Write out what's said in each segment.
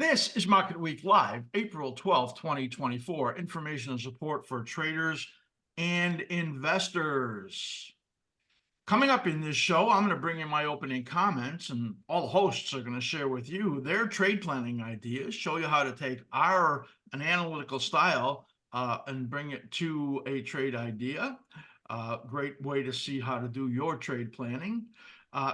This is Market Week Live, April 12th, 2024. Information and support for traders and investors. Coming up in this show, I'm going to bring in my opening comments, and all the hosts are going to share with you their trade planning ideas, show you how to take an analytical style and bring it to a trade idea. Great way to see how to do your trade planning.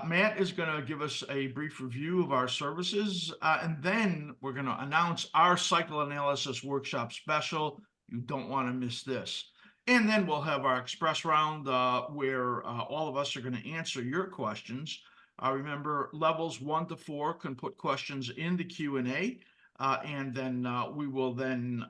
Matt is going to give us a brief review of our services, and then we're going to announce our cycle analysis workshop special. You don't want to miss this. And then we'll have our express round where all of us are going to answer your questions. Remember, levels 1 to 4 can put questions in the Q&A, and then we will then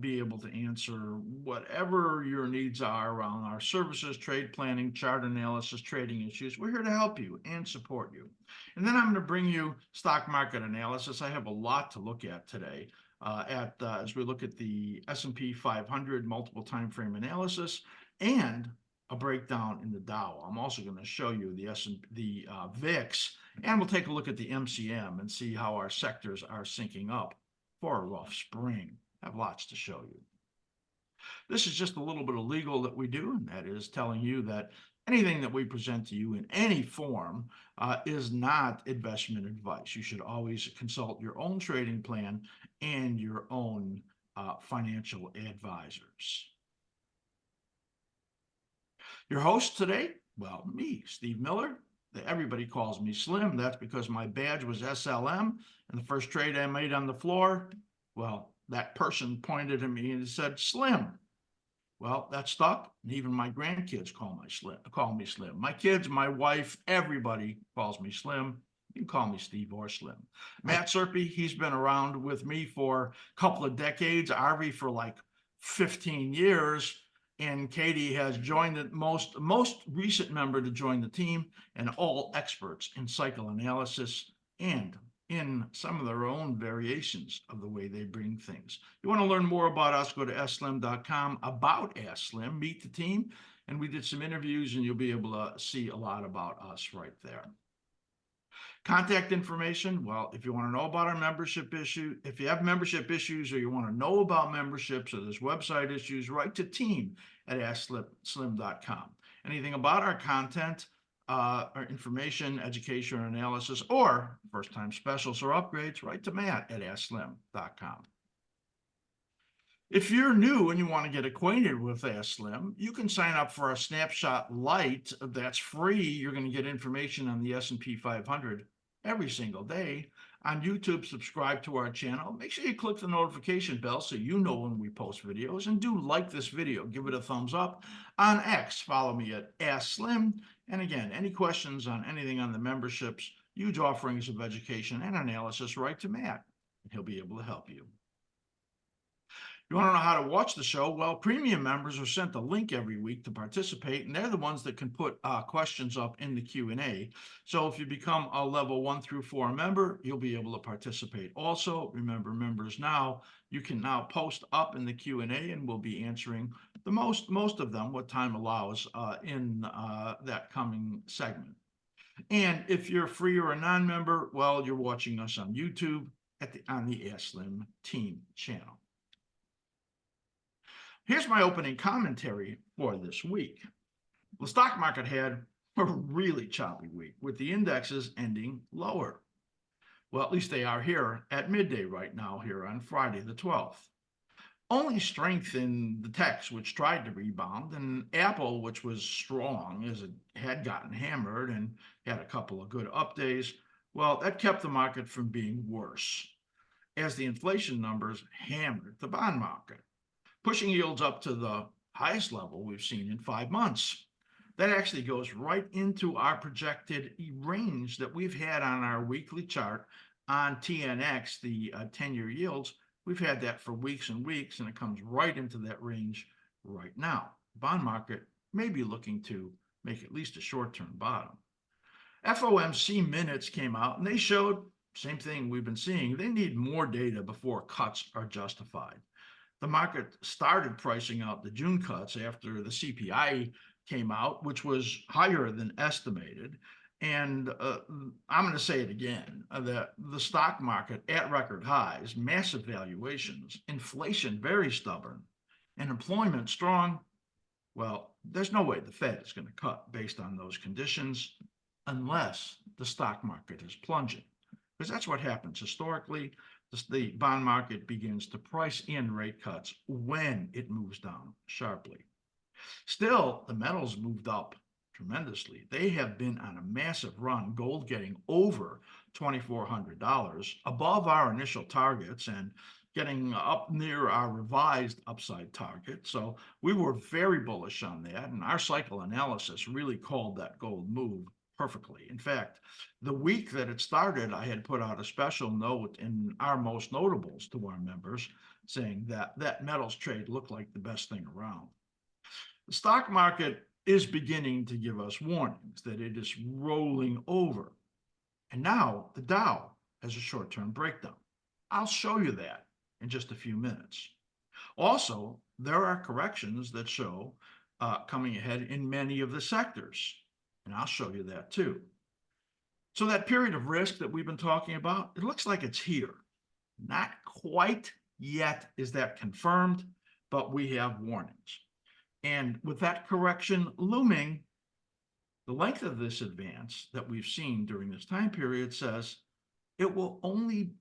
be able to answer whatever your needs are around our services, trade planning, chart analysis, trading issues. We're here to help you and support you. And then I'm going to bring you stock market analysis. I have a lot to look at today. As we look at the S&P 500 multiple time frame analysis and a breakdown in the Dow. I'm also going to show you the VIX, and we'll take a look at the MCM and see how our sectors are syncing up for a rough spring. I have lots to show you. This is just a little bit of legal that we do, and that is telling you that anything that we present to you in any form is not investment advice. You should always consult your own trading plan and your own financial advisors. Your host today, well, me, Steve Miller. Everybody calls me Slim. That's because my badge was SLM, and the first trade I made on the floor, well, that person pointed at me and said, Slim. Well, that stuck, and even my grandkids call me Slim. My kids, my wife, everybody calls me Slim. You can call me Steve or Slim. Matt Serpe, he's been around with me for a couple of decades, Arvy for like 15 years, and Katie has joined the most recent member to join the team, and all experts in cycle analysis and in some of their own variations of the way they bring things. You want to learn more about us, go to askSlim.com, about askSlim, meet the team, and we did some interviews, and you'll be able to see a lot about us right there. Contact information, well, if you want to know about our membership issue, if you have membership issues or you want to know about memberships or there's website issues, write to team@askSlim.com. Anything about our content, or information, education, or analysis, or first-time specials or upgrades, write to Matt@askSlim.com. If you're new and you want to get acquainted with askSlim, you can sign up for our Snapshot Lite. That's free. You're going to get information on the S&P 500 every single day. On YouTube, subscribe to our channel. Make sure you click the notification bell so you know when we post videos. And do like this video. Give it a thumbs up. On X, follow me at askSlim. And again, any questions on anything on the memberships, huge offerings of education and analysis, write to Matt, and he'll be able to help you. You want to know how to watch the show? Well, premium members are sent a link every week to participate, and they're the ones that can put questions up in the Q&A. So if you become a level 1 through 4 member, you'll be able to participate. Also, remember, members now, you can now post up in the Q&A, and we'll be answering the most of them, what time allows, in that coming segment. And if you're free or a non-member, well, you're watching us on YouTube on the askSlim team channel. Here's my opening commentary for this week. The stock market had a really choppy week with the indexes ending lower. Well, at least they are here at midday right now here on Friday the 12th. Only strength in the techs, which tried to rebound, and Apple, which was strong as it had gotten hammered and had a couple of good up days, well, that kept the market from being worse as the inflation numbers hammered the bond market, pushing yields up to the highest level we've seen in 5 months. That actually goes right into our projected range that we've had on our weekly chart on TNX, the 10-year yields. We've had that for weeks and weeks, and it comes right into that range right now. The bond market may be looking to make at least a short-term bottom. FOMC minutes came out, and they showed same thing we've been seeing. They need more data before cuts are justified. The market started pricing out the June cuts after the CPI came out, which was higher than estimated. And I'm going to say it again, that the stock market at record highs, massive valuations, inflation very stubborn, and employment strong. Well, there's no way the Fed is going to cut based on those conditions unless the stock market is plunging, because that's what happens historically. The bond market begins to price in rate cuts when it moves down sharply. Still, the metals moved up tremendously. They have been on a massive run, gold getting over $2,400, above our initial targets and getting up near our revised upside target. So we were very bullish on that, and our cycle analysis really called that gold move perfectly. In fact, the week that it started, I had put out a special note in our most notables to our members saying that that metals trade looked like the best thing around. The stock market is beginning to give us warnings that it is rolling over. And now the Dow has a short-term breakdown. I'll show you that in just a few minutes. Also, there are corrections that show coming ahead in many of the sectors, and I'll show you that too. So that period of risk that we've been talking about, it looks like it's here. Not quite yet is that confirmed, but we have warnings. And with that correction looming, the length of this advance that we've seen during this time period says it will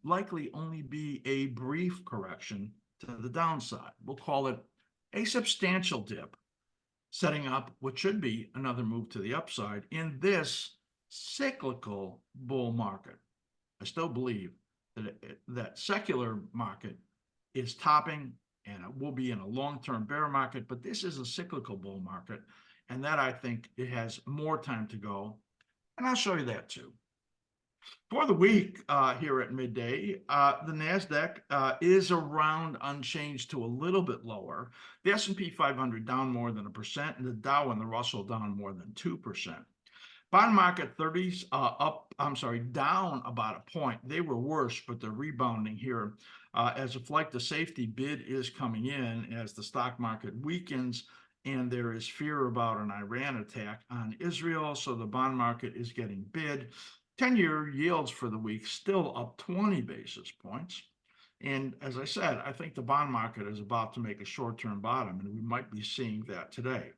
likely only be a brief correction to the downside. We'll call it a substantial dip, setting up what should be another move to the upside in this cyclical bull market. I still believe that secular market is topping, and it will be in a long-term bear market, but this is a cyclical bull market, and that I think it has more time to go, and I'll show you that too. For the week here at midday, the NASDAQ is around unchanged to a little bit lower. The S&P 500 down more than 1%, and the Dow and the Russell down more than 2%. Bond market 30s down about a point. They were worse, but they're rebounding here as a flight to safety bid is coming in as the stock market weakens and there is fear about an Iran attack on Israel. So the bond market is getting bid. 10-year yields for the week still up 20 basis points. And as I said, I think the bond market is about to make a short-term bottom, and we might be seeing that today.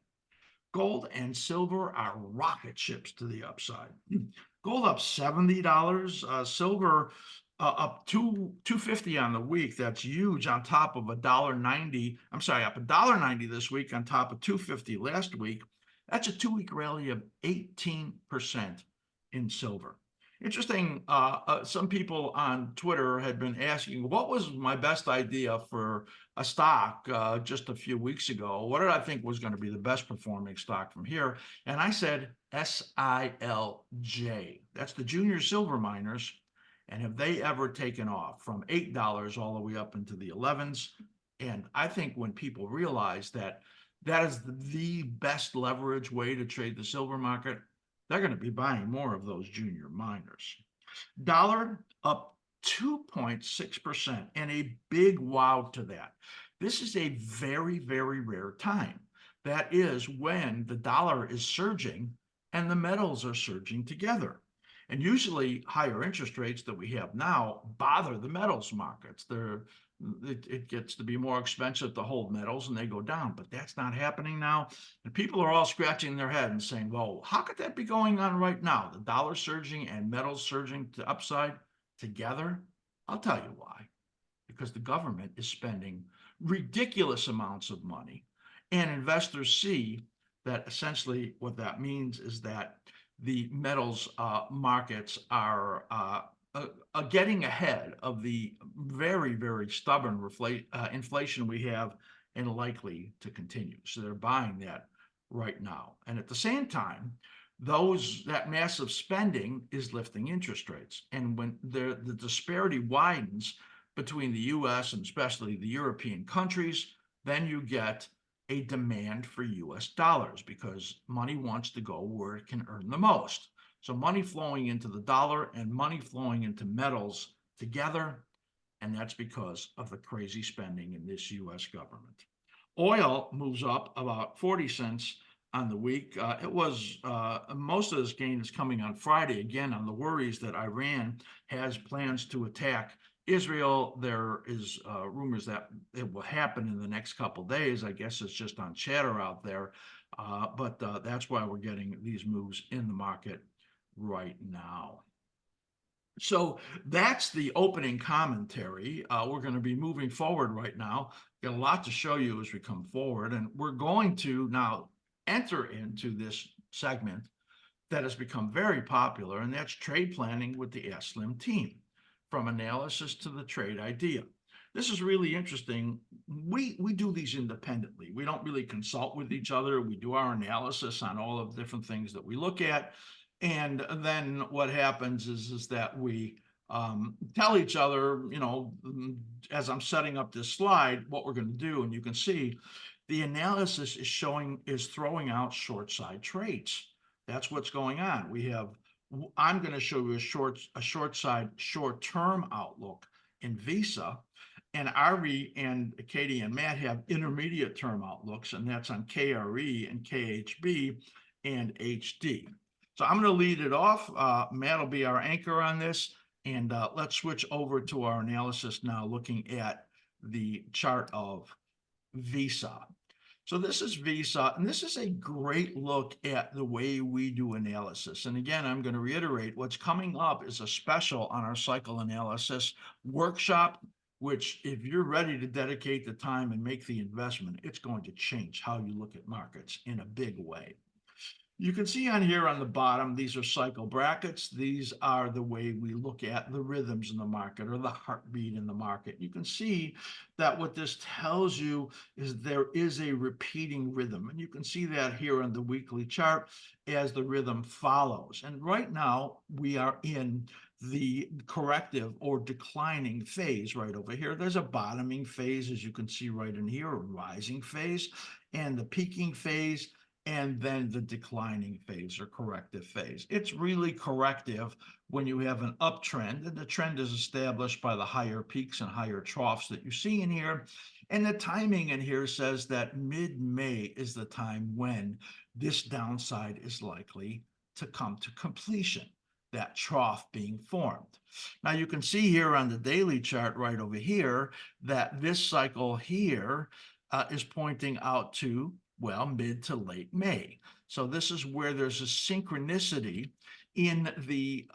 Gold and silver are rocket ships to the upside. Gold up $70, silver up $2.50 on the week. That's huge on top of $1.90. I'm sorry, up $1.90 this week on top of $2.50 last week. That's a 2-week rally of 18% in silver. Interesting, some people on Twitter had been asking, what was my best idea for a stock just a few weeks ago? What did I think was going to be the best performing stock from here? And I said SILJ. That's the junior silver miners. And have they ever taken off from $8 all the way up into the 11s? And I think when people realize that that is the best leverage way to trade the silver market, they're going to be buying more of those junior miners. Dollar up 2.6%, and a big wow to that. This is a very, very rare time. That is when the dollar is surging and the metals are surging together. And usually higher interest rates that we have now bother the metals markets. It gets to be more expensive to hold metals and they go down, but that's not happening now. And people are all scratching their head and saying, well, how could that be going on right now? The dollar surging and metals surging to upside together? I'll tell you why. Because the government is spending ridiculous amounts of money, and investors see that essentially what that means is that the metals markets are getting ahead of the very, very stubborn inflation we have and likely to continue. So they're buying that right now. And at the same time, that massive spending is lifting interest rates. And when the disparity widens between the US and especially the European countries, then you get a demand for US dollars because money wants to go where it can earn the most. So money flowing into the dollar and money flowing into metals together, and that's because of the crazy spending in this US government. Oil moves up about 40 cents on the week. It was most of this gain is coming on Friday, again, on the worries that Iran has plans to attack Israel. There is rumors that it will happen in the next couple days. I guess it's just on chatter out there. But that's why we're getting these moves in the market right now. So that's the opening commentary. We're going to be moving forward right now. Got a lot to show you as we come forward, and we're going to now enter into this segment that has become very popular, and that's trade planning with the askSlim team, from analysis to the trade idea. This is really interesting. We do these independently. We don't really consult with each other. We do our analysis on all of the different things that we look at. And then what happens is that we tell each other, as I'm setting up this slide, what we're going to do. And you can see the analysis is throwing out short side trades. That's what's going on. I'm going to show you a short side, short-term outlook in Visa. And Ari and Katie and Matt have intermediate term outlooks, and that's on KRE and KHB and HD. So I'm going to lead it off. Matt will be our anchor on this. And let's switch over to our analysis now, looking at the chart of Visa. So this is Visa, and this is a great look at the way we do analysis. And again, I'm going to reiterate, what's coming up is a special on our cycle analysis workshop, which if you're ready to dedicate the time and make the investment, it's going to change how you look at markets in a big way. You can see on here on the bottom, these are cycle brackets. These are the way we look at the rhythms in the market, or the heartbeat in the market. You can see that what this tells you is there is a repeating rhythm. And you can see that here on the weekly chart as the rhythm follows. And right now we are in the corrective or declining phase right over here. There's a bottoming phase, as you can see right in here, a rising phase, and the peaking phase, and then the declining phase or corrective phase. It's really corrective when you have an uptrend, and the trend is established by the higher peaks and higher troughs that you see in here. And the timing in here says that mid-May is the time when this downside is likely to come to completion, that trough being formed. Now you can see here on the daily chart right over here that this cycle here is pointing out to, well, mid to late May. So this is where there's a synchronicity in the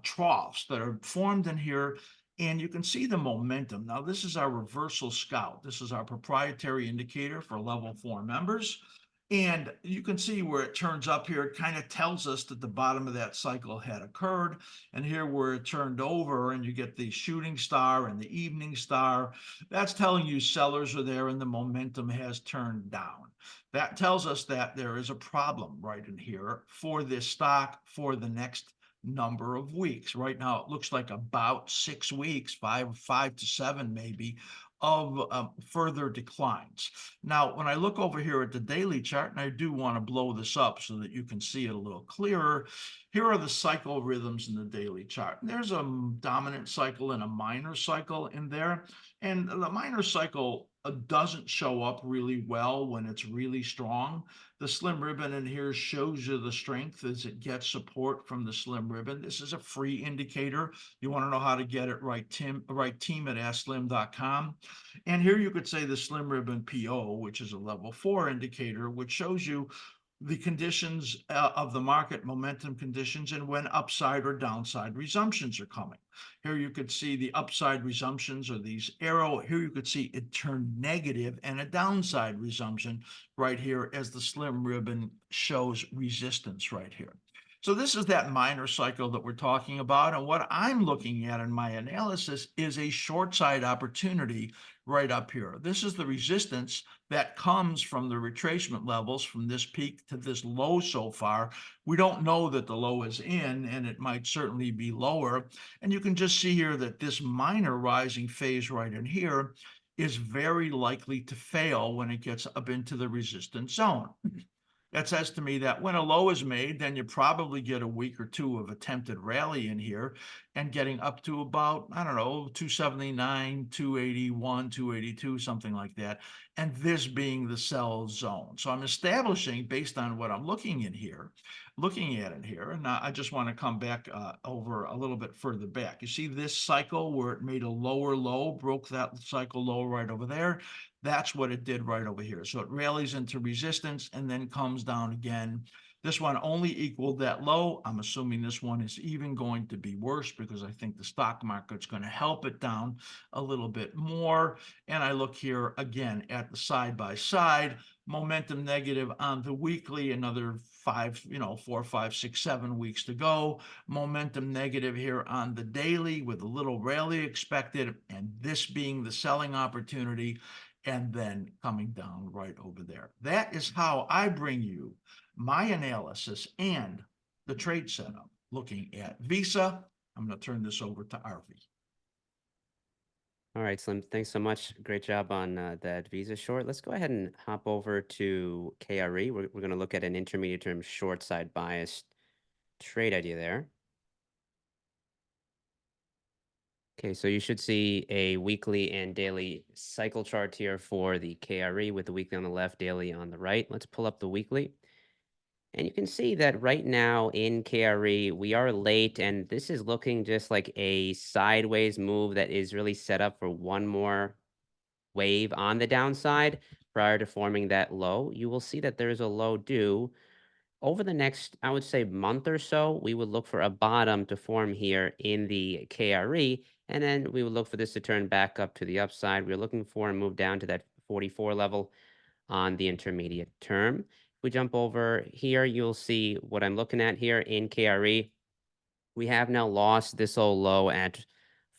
troughs that are formed in here. And you can see the momentum. Now, this is our reversal scout. This is our proprietary indicator for level 4 members. And you can see where it turns up here, it kind of tells us that the bottom of that cycle had occurred. And here where it turned over and you get the shooting star and the evening star, that's telling you sellers are there and the momentum has turned down. That tells us that there is a problem right in here for this stock for the next number of weeks. Right now, it looks like about 6 weeks, five to seven maybe, of further declines. Now, when I look over here at the daily chart, and I do want to blow this up so that you can see it a little clearer, here are the cycle rhythms in the daily chart. There's a dominant cycle and a minor cycle in there, and the minor cycle doesn't show up really well when it's really strong. The slim ribbon in here shows you the strength as it gets support from the slim ribbon. This is a free indicator. You want to know how to get it right, team at askSlim.com. And here you could say the slim ribbon PO, which is a level 4 indicator, which shows you the conditions of the market, momentum conditions, and when upside or downside resumptions are coming. Here you could see the upside resumptions, or these arrow. Here you could see it turn negative, and a downside resumption right here as the slim ribbon shows resistance right here. So this is that minor cycle that we're talking about. And what I'm looking at in my analysis is a short side opportunity right up here. This is the resistance that comes from the retracement levels from this peak to this low so far. We don't know that the low is in, and it might certainly be lower. And you can just see here that this minor rising phase right in here is very likely to fail when it gets up into the resistance zone. That says to me that when a low is made, then you probably get a week or two of attempted rally in here and getting up to about, I don't know, 279, 281, 282, something like that. And this being the sell zone. So I'm establishing based on what I'm looking at it here. And I just want to come back over a little bit further back. You see this cycle where it made a lower low, broke that cycle low right over there. That's what it did right over here. So it rallies into resistance and then comes down again. This one only equaled that low. I'm assuming this one is even going to be worse because I think the stock market's going to help it down a little bit more. And I look here again at the side by side, momentum negative on the weekly, another 4, 5, 6, 7 weeks to go. Momentum negative here on the daily with a little rally expected, and this being the selling opportunity, and then coming down right over there. That is how I bring you my analysis and the trade setup looking at Visa. I'm going to turn this over to Arvi. All right, Slim, thanks so much. Great job on that Visa short. Let's go ahead and hop over to KRE. We're going to look at an intermediate term short side biased trade idea there. Okay, so you should see a weekly and daily cycle chart here for the KRE with the weekly on the left, daily on the right. Let's pull up the weekly. And you can see that right now in KRE, we are late, and this is looking just like a sideways move that is really set up for one more wave on the downside prior to forming that low. You will see that there is a low due over the next, I would say, month or so. We would look for a bottom to form here in the KRE, and then we would look for this to turn back up to the upside. We're looking for a move down to that 44 level on the intermediate term. If we jump over here, you'll see what I'm looking at here in KRE. We have now lost this old low at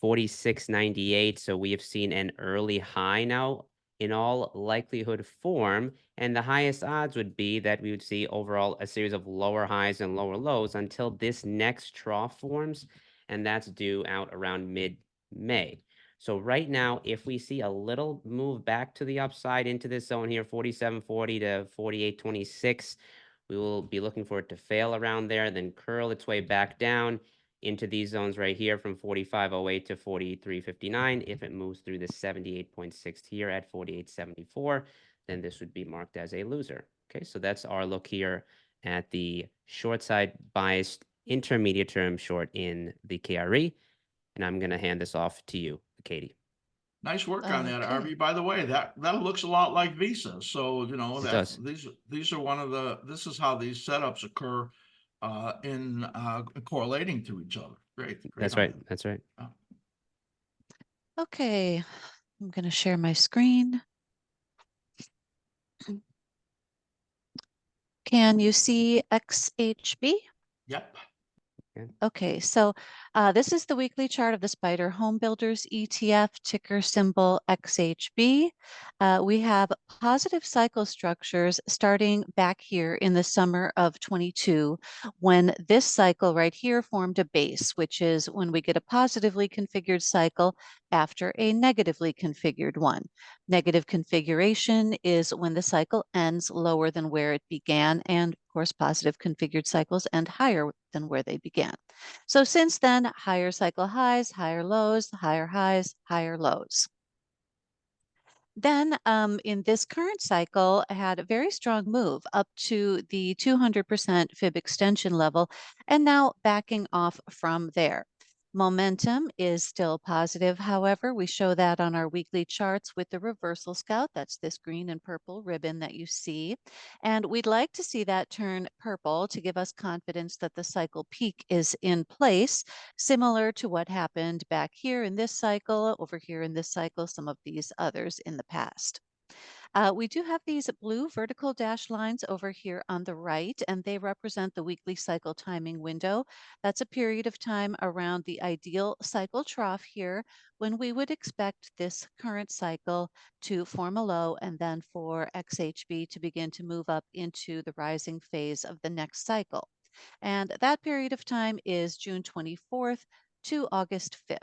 46.98, so we have seen an early high now in all likelihood form, and the highest odds would be that we would see overall a series of lower highs and lower lows until this next trough forms, and that's due out around mid-May. So right now, if we see a little move back to the upside into this zone here, 47.40 to 48.26, we will be looking for it to fail around there, then curl its way back down into these zones right here from 45.08 to 43.59. If it moves through the 78.6 here at 48.74, then this would be marked as a loser. Okay, so that's our look here at the short side biased intermediate term short in the KRE. And I'm going to hand this off to you, Katie. Nice work on that, Okay. Arvi. By the way, that looks a lot like Visa. So It that's does. these are one of the this is how these setups occur in correlating to each other. Great That's on right. that. That's right. Okay. I'm going to share my screen. Can you see XHB? Yep. Yeah. Okay, so this is the weekly chart of the Spider Home Builders ETF, ticker symbol XHB. We have positive cycle structures starting back here in the summer of 22, when this cycle right here formed a base, which is when we get a positively configured cycle after a negatively configured one. Negative configuration is when the cycle ends lower than where it began, and of course, positive configured cycles end higher than where they began. So since then, higher cycle highs, higher lows, higher highs, higher lows. Then in this current cycle, I had a very strong move up to the 200% fib extension level, and now backing off from there. Momentum is still positive. However, we show that on our weekly charts with the reversal scout. That's this green and purple ribbon that you see. And we'd like to see that turn purple to give us confidence that the cycle peak is in place, similar to what happened back here in this cycle, over here in this cycle, some of these others in the past. We do have these blue vertical dash lines over here on the right, and they represent the weekly cycle timing window. That's a period of time around the ideal cycle trough here when we would expect this current cycle to form a low and then for XHB to begin to move up into the rising phase of the next cycle. And that period of time is June 24th to August 5th.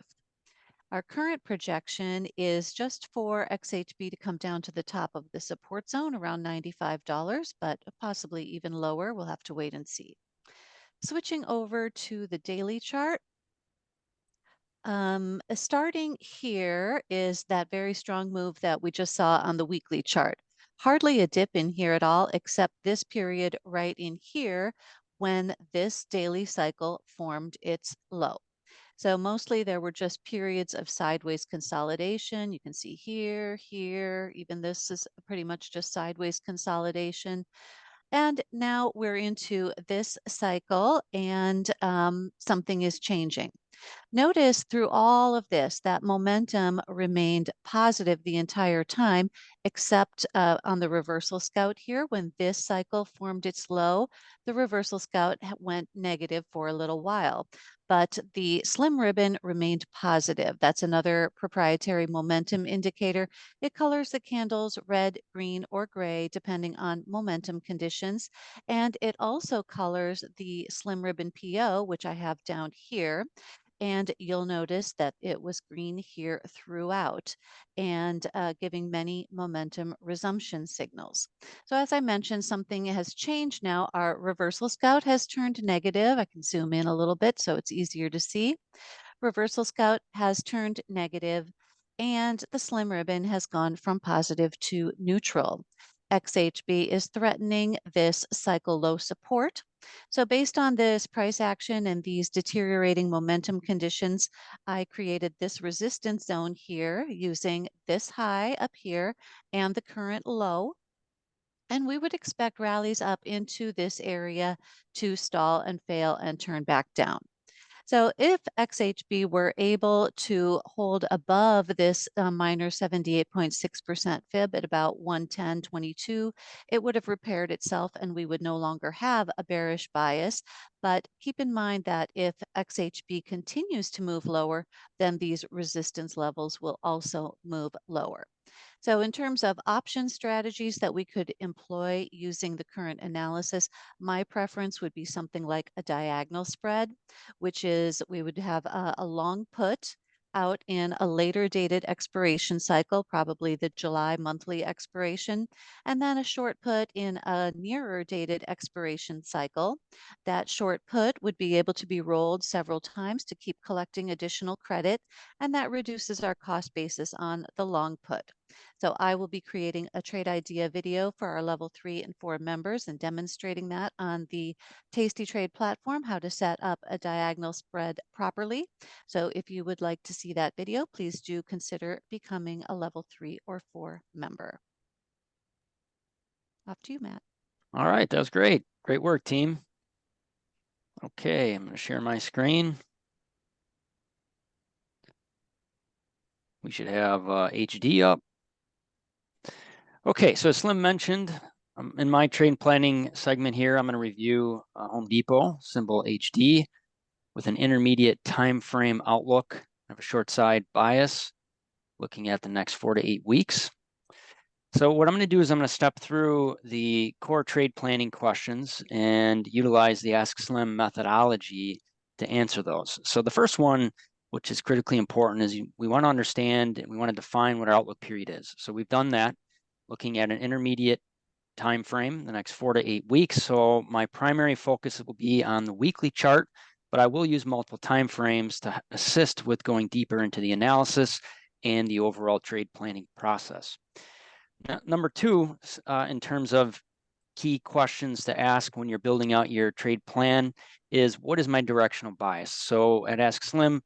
Our current projection is just for XHB to come down to the top of the support zone around $95, but possibly even lower. We'll have to wait and see. Switching over to the daily chart. Starting here is that very strong move that we just saw on the weekly chart. Hardly a dip in here at all, except this period right in here when this daily cycle formed its low. So mostly there were just periods of sideways consolidation. You can see here, here, even this is pretty much just sideways consolidation. And now we're into this cycle and something is changing. Notice through all of this that momentum remained positive the entire time, except on the reversal scout here. When this cycle formed its low, the reversal scout went negative for a little while. But the slim ribbon remained positive. That's another proprietary momentum indicator. It colors the candles red, green, or gray, depending on momentum conditions. And it also colors the slim ribbon PO, which I have down here. And you'll notice that it was green here throughout and giving many momentum resumption signals. So as I mentioned, something has changed now. Our reversal scout has turned negative. I can zoom in a little bit so it's easier to see. Reversal scout has turned negative and the slim ribbon has gone from positive to neutral. XHB is threatening this cycle low support. So based on this price action and these deteriorating momentum conditions, I created this resistance zone here using this high up here and the current low. And we would expect rallies up into this area to stall and fail and turn back down. So if XHB were able to hold above this minor 78.6% fib at about 110.22, it would have repaired itself and we would no longer have a bearish bias. But keep in mind that if XHB continues to move lower, then these resistance levels will also move lower. So in terms of option strategies that we could employ using the current analysis, my preference would be something like a diagonal spread, which is we would have a long put out in a later dated expiration cycle, probably the July monthly expiration, and then a short put in a nearer dated expiration cycle. That short put would be able to be rolled several times to keep collecting additional credit, and that reduces our cost basis on the long put. So I will be creating a trade idea video for our level 3 and 4 members and demonstrating that on the Tasty Trade platform, how to set up a diagonal spread properly. So if you would like to see that video, please do consider becoming a level 3 or 4 member. Off to you, Matt. All right, that was great. Great work, team. Okay, I'm going to share my screen. We should have HD up. Okay, so as Slim mentioned, in my trade planning segment here, I'm going to review Home Depot, symbol HD, with an intermediate time frame outlook. I have a short side bias, looking at the next 4 to 8 weeks. So what I'm going to do is I'm going to step through the core trade planning questions and utilize the askSlim methodology to answer those. So the first one, which is critically important, is we want to understand and we want to define what our outlook period is. So we've done that, looking at an intermediate time frame, the next 4 to 8 weeks. So my primary focus will be on the weekly chart, but I will use multiple time frames to assist with going deeper into the analysis and the overall trade planning process. Now, number two, in terms of key questions to ask when you're building out your trade plan, is what is my directional bias? So at askSlim,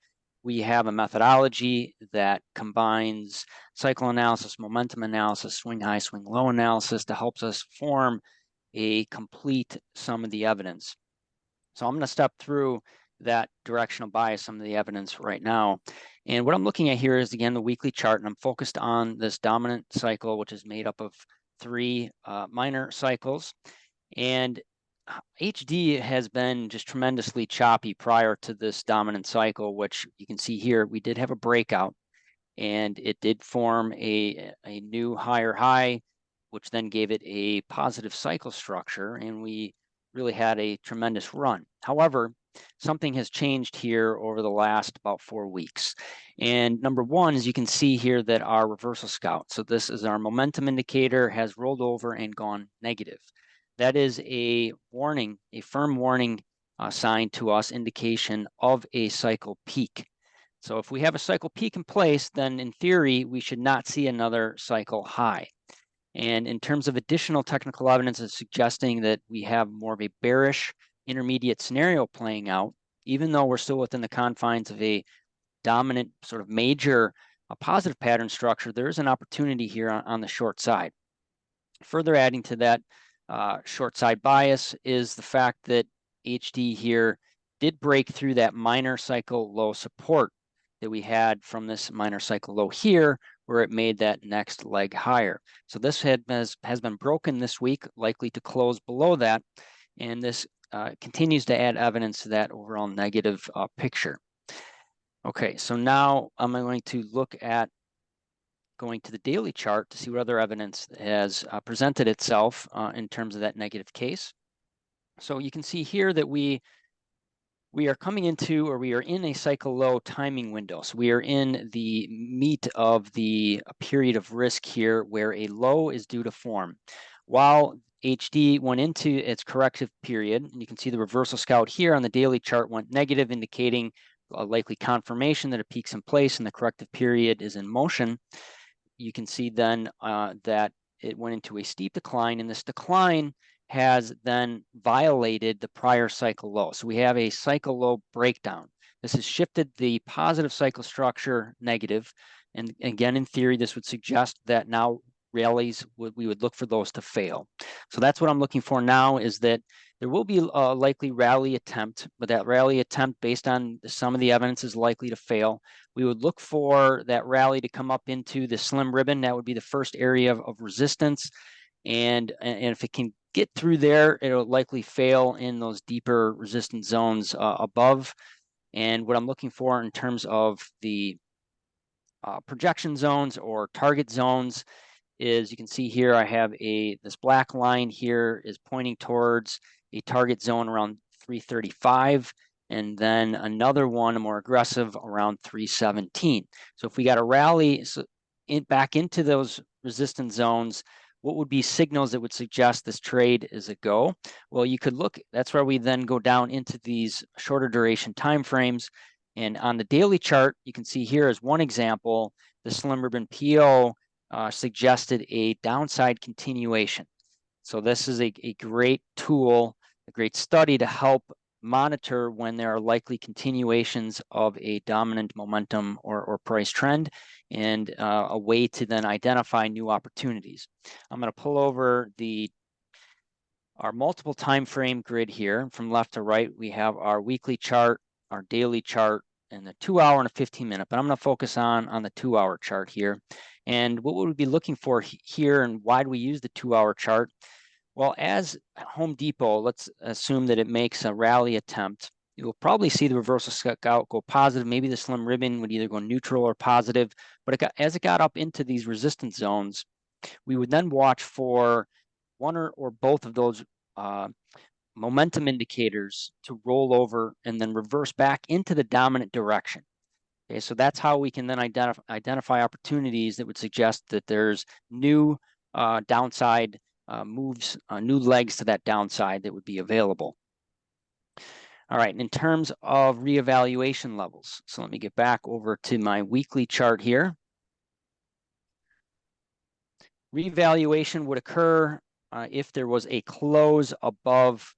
we have a methodology that combines cycle analysis, momentum analysis, swing high, swing low analysis to help us form a complete sum of the evidence. So I'm going to step through that directional bias, some of the evidence right now. And what I'm looking at here is, again, the weekly chart, and I'm focused on this dominant cycle, which is made up of 3 minor cycles. And HD has been just tremendously choppy prior to this dominant cycle, which you can see here. We did have a breakout, and it did form a new higher high, which then gave it a positive cycle structure, and we really had a tremendous run. However, something has changed here over the last about 4 weeks. And number one is you can see here that our reversal scout, so this is our momentum indicator, has rolled over and gone negative. That is a warning, a firm warning sign to us, indication of a cycle peak. So if we have a cycle peak in place, then in theory, we should not see another cycle high. And in terms of additional technical evidence, is suggesting that we have more of a bearish intermediate scenario playing out, even though we're still within the confines of a dominant sort of major positive pattern structure. There is an opportunity here on the short side. Further adding to that short side bias is the fact that HD here did break through that minor cycle low support that we had from this minor cycle low here, where it made that next leg higher. So this has been broken this week, likely to close below that, and this continues to add evidence to that overall negative picture. Okay, so now I'm going to look at going to the daily chart to see what other evidence has presented itself in terms of that negative case. So you can see here that we are coming into, or we are in a cycle low timing window. So we are in the meat of the period of risk here, where a low is due to form. While HD went into its corrective period, and you can see the reversal scout here on the daily chart went negative, indicating a likely confirmation that a peak's in place and the corrective period is in motion. You can see then that it went into a steep decline, and this decline has then violated the prior cycle low. So we have a cycle low breakdown. This has shifted the positive cycle structure negative. And again, in theory, this would suggest that now rallies, we would look for those to fail. So that's what I'm looking for now, is that there will be a likely rally attempt, but that rally attempt, based on some of the evidence, is likely to fail. We would look for that rally to come up into the slim ribbon. That would be the first area of resistance. And if it can get through there, it'll likely fail in those deeper resistance zones above. And what I'm looking for in terms of the projection zones or target zones is, you can see here I have this black line here is pointing towards a target zone around 335, and then another one, a more aggressive, around 317. So if we got a rally back into those resistance zones, what would be signals that would suggest this trade is a go? Well, you could look, that's where we then go down into these shorter duration timeframes. And on the daily chart, you can see here as one example, the slim ribbon PO suggested a downside continuation. So this is a great tool, a great study to help monitor when there are likely continuations of a dominant momentum or price trend, and a way to then identify new opportunities. I'm going to pull over our multiple time frame grid here. From left to right, we have our weekly chart, our daily chart, and the 2 hour and a 15-minute, but I'm going to focus on the 2 hour chart here. And what would we be looking for here, and why do we use the 2 hour chart? Well, as Home Depot, let's assume that it makes a rally attempt, you'll probably see the reversal scout go positive. Maybe the slim ribbon would either go neutral or positive, but as it got up into these resistance zones, we would then watch for one or both of those momentum indicators to roll over and then reverse back into the dominant direction. Okay, so that's how we can then identify opportunities that would suggest that there's new downside moves, new legs to that downside that would be available. All right, in terms of reevaluation levels, so let me get back over to my weekly chart here. Reevaluation would occur if there was a close above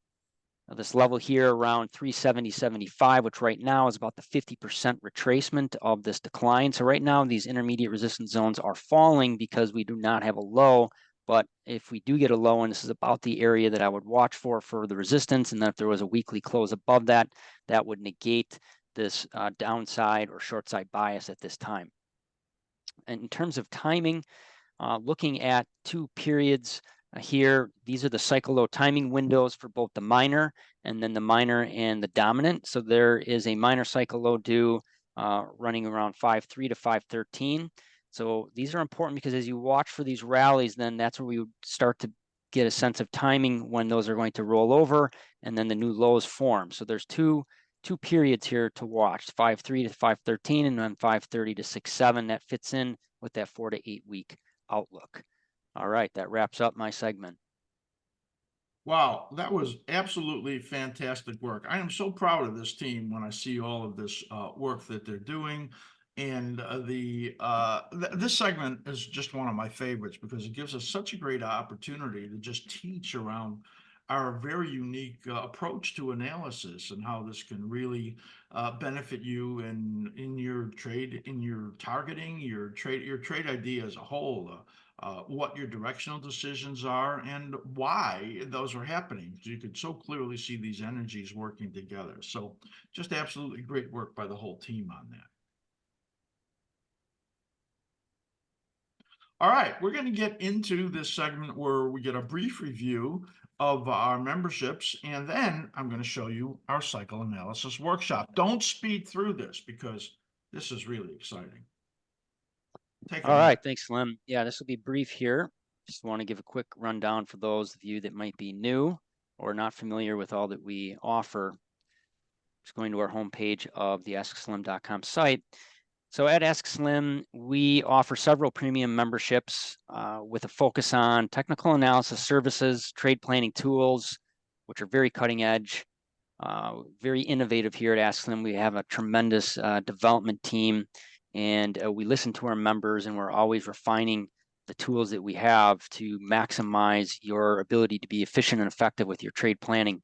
this level here around 370.75, which right now is about the 50% retracement of this decline. So right now, these intermediate resistance zones are falling because we do not have a low. But if we do get a low, and this is about the area that I would watch for the resistance, and then if there was a weekly close above that, that would negate this downside or short side bias at this time. And in terms of timing, looking at 2 periods here, these are the cycle low timing windows for both the minor and then the minor and the dominant. So there is a minor cycle low due running around 5.3 to 5.13. So these are important because as you watch for these rallies, then that's where we would start to get a sense of timing when those are going to roll over and then the new lows form. So there's 2 two periods here to watch, 5.3 to 5.13 and then 5.30 to 6.7. That fits in with that 4 to 8 week outlook. All right, that wraps up my segment. Wow, that was absolutely fantastic work. I am so proud of this team when I see all of this work that they're doing. And this segment is just one of my favorites because it gives us such a great opportunity to just teach around our very unique approach to analysis and how this can really benefit you in your trade, in your targeting, your trade idea as a whole. What your directional decisions are and why those are happening. So you could so clearly see these energies working together. So just absolutely great work by the whole team on that. All right, we're going to get into this segment where we get a brief review of our memberships, and then I'm going to show you our cycle analysis workshop. Don't speed through this because this is really exciting. All right, thanks, Slim. Yeah, this will be brief here. Just want to give a quick rundown for those of you that might be new or not familiar with all that we offer. Just going to our homepage of the askSlim.com site. So at askSlim, we offer several premium memberships with a focus on technical analysis services, trade planning tools, which are very cutting edge, very innovative here at askSlim. We have a tremendous development team, and we listen to our members, and we're always refining the tools that we have to maximize your ability to be efficient and effective with your trade planning.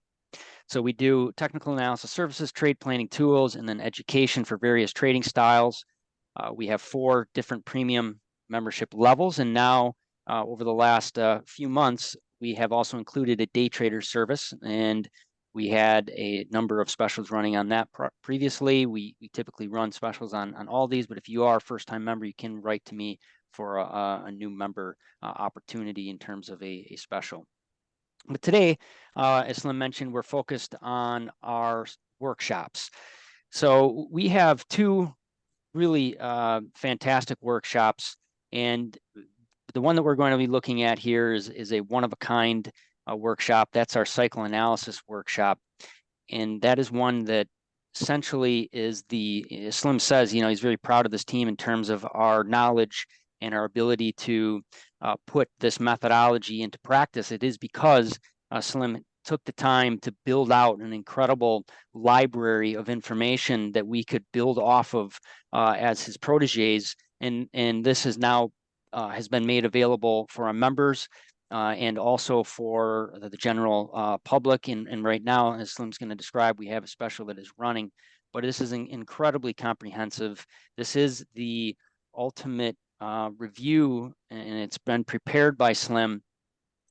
So we do technical analysis services, trade planning tools, and then education for various trading styles. We have 4 different premium membership levels, and now over the last few months, we have also included a day trader service, and we had a number of specials running on that previously. We typically run specials on all these, but if you are a first-time member, you can write to me for a new member opportunity in terms of a special. But today, as Slim mentioned, we're focused on our workshops. So we have 2 really fantastic workshops, and the one that we're going to be looking at here is a one-of-a-kind workshop. That's our cycle analysis workshop, and that is one that essentially is as Slim says, he's very proud of this team in terms of our knowledge and our ability to put this methodology into practice. It is because Slim took the time to build out an incredible library of information that we could build off of as his proteges, and this is now has been made available for our members and also for the general public. And right now, as Slim's going to describe, we have a special that is running, but this is incredibly comprehensive. This is the ultimate review, and it's been prepared by Slim,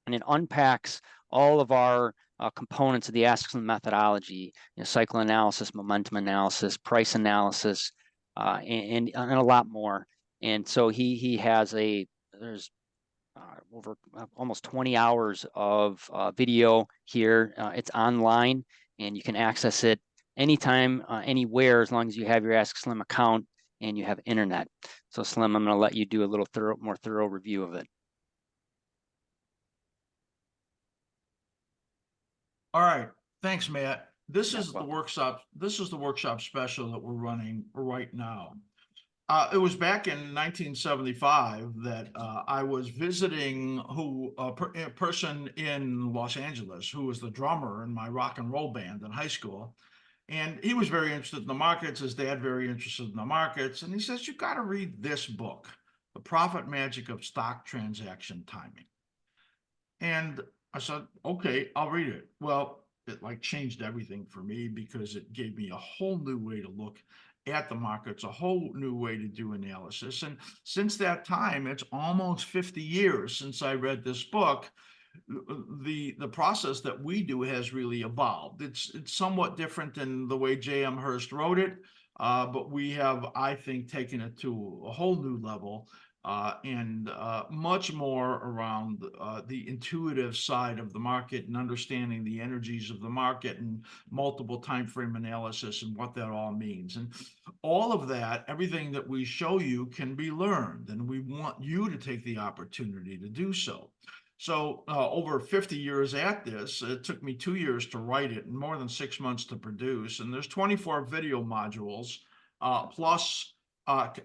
and it unpacks all of our components of the askSlim methodology, cycle analysis, momentum analysis, price analysis, and a lot more. And so he has there's over almost 20 hours of video here. It's online, and you can access it anytime, anywhere, as long as you have your askSlim account and you have internet. So Slim, I'm going to let you do a little more thorough review of it. All right, thanks, Matt. This is the workshop. This is the workshop special that we're running right now. It was back in 1975 that I was visiting a person in Los Angeles who was the drummer in my rock and roll band in high school. And he was very interested in the markets, his dad very interested in the markets. And he says, you got to read this book, The Profit Magic of Stock Transaction Timing. And I said, okay, I'll read it. Well, it like changed everything for me because it gave me a whole new way to look at the markets, a whole new way to do analysis. And since that time, it's almost 50 years since I read this book. The process that we do has really evolved. It's somewhat different than the way JM Hurst wrote it, but we have, I think, taken it to a whole new level and much more around the intuitive side of the market and understanding the energies of the market and multiple time frame analysis and what that all means. And all of that, everything that we show you can be learned, and we want you to take the opportunity to do so. So over 50 years at this, it took me 2 years to write it and more than 6 months to produce. And there's 24 video modules, plus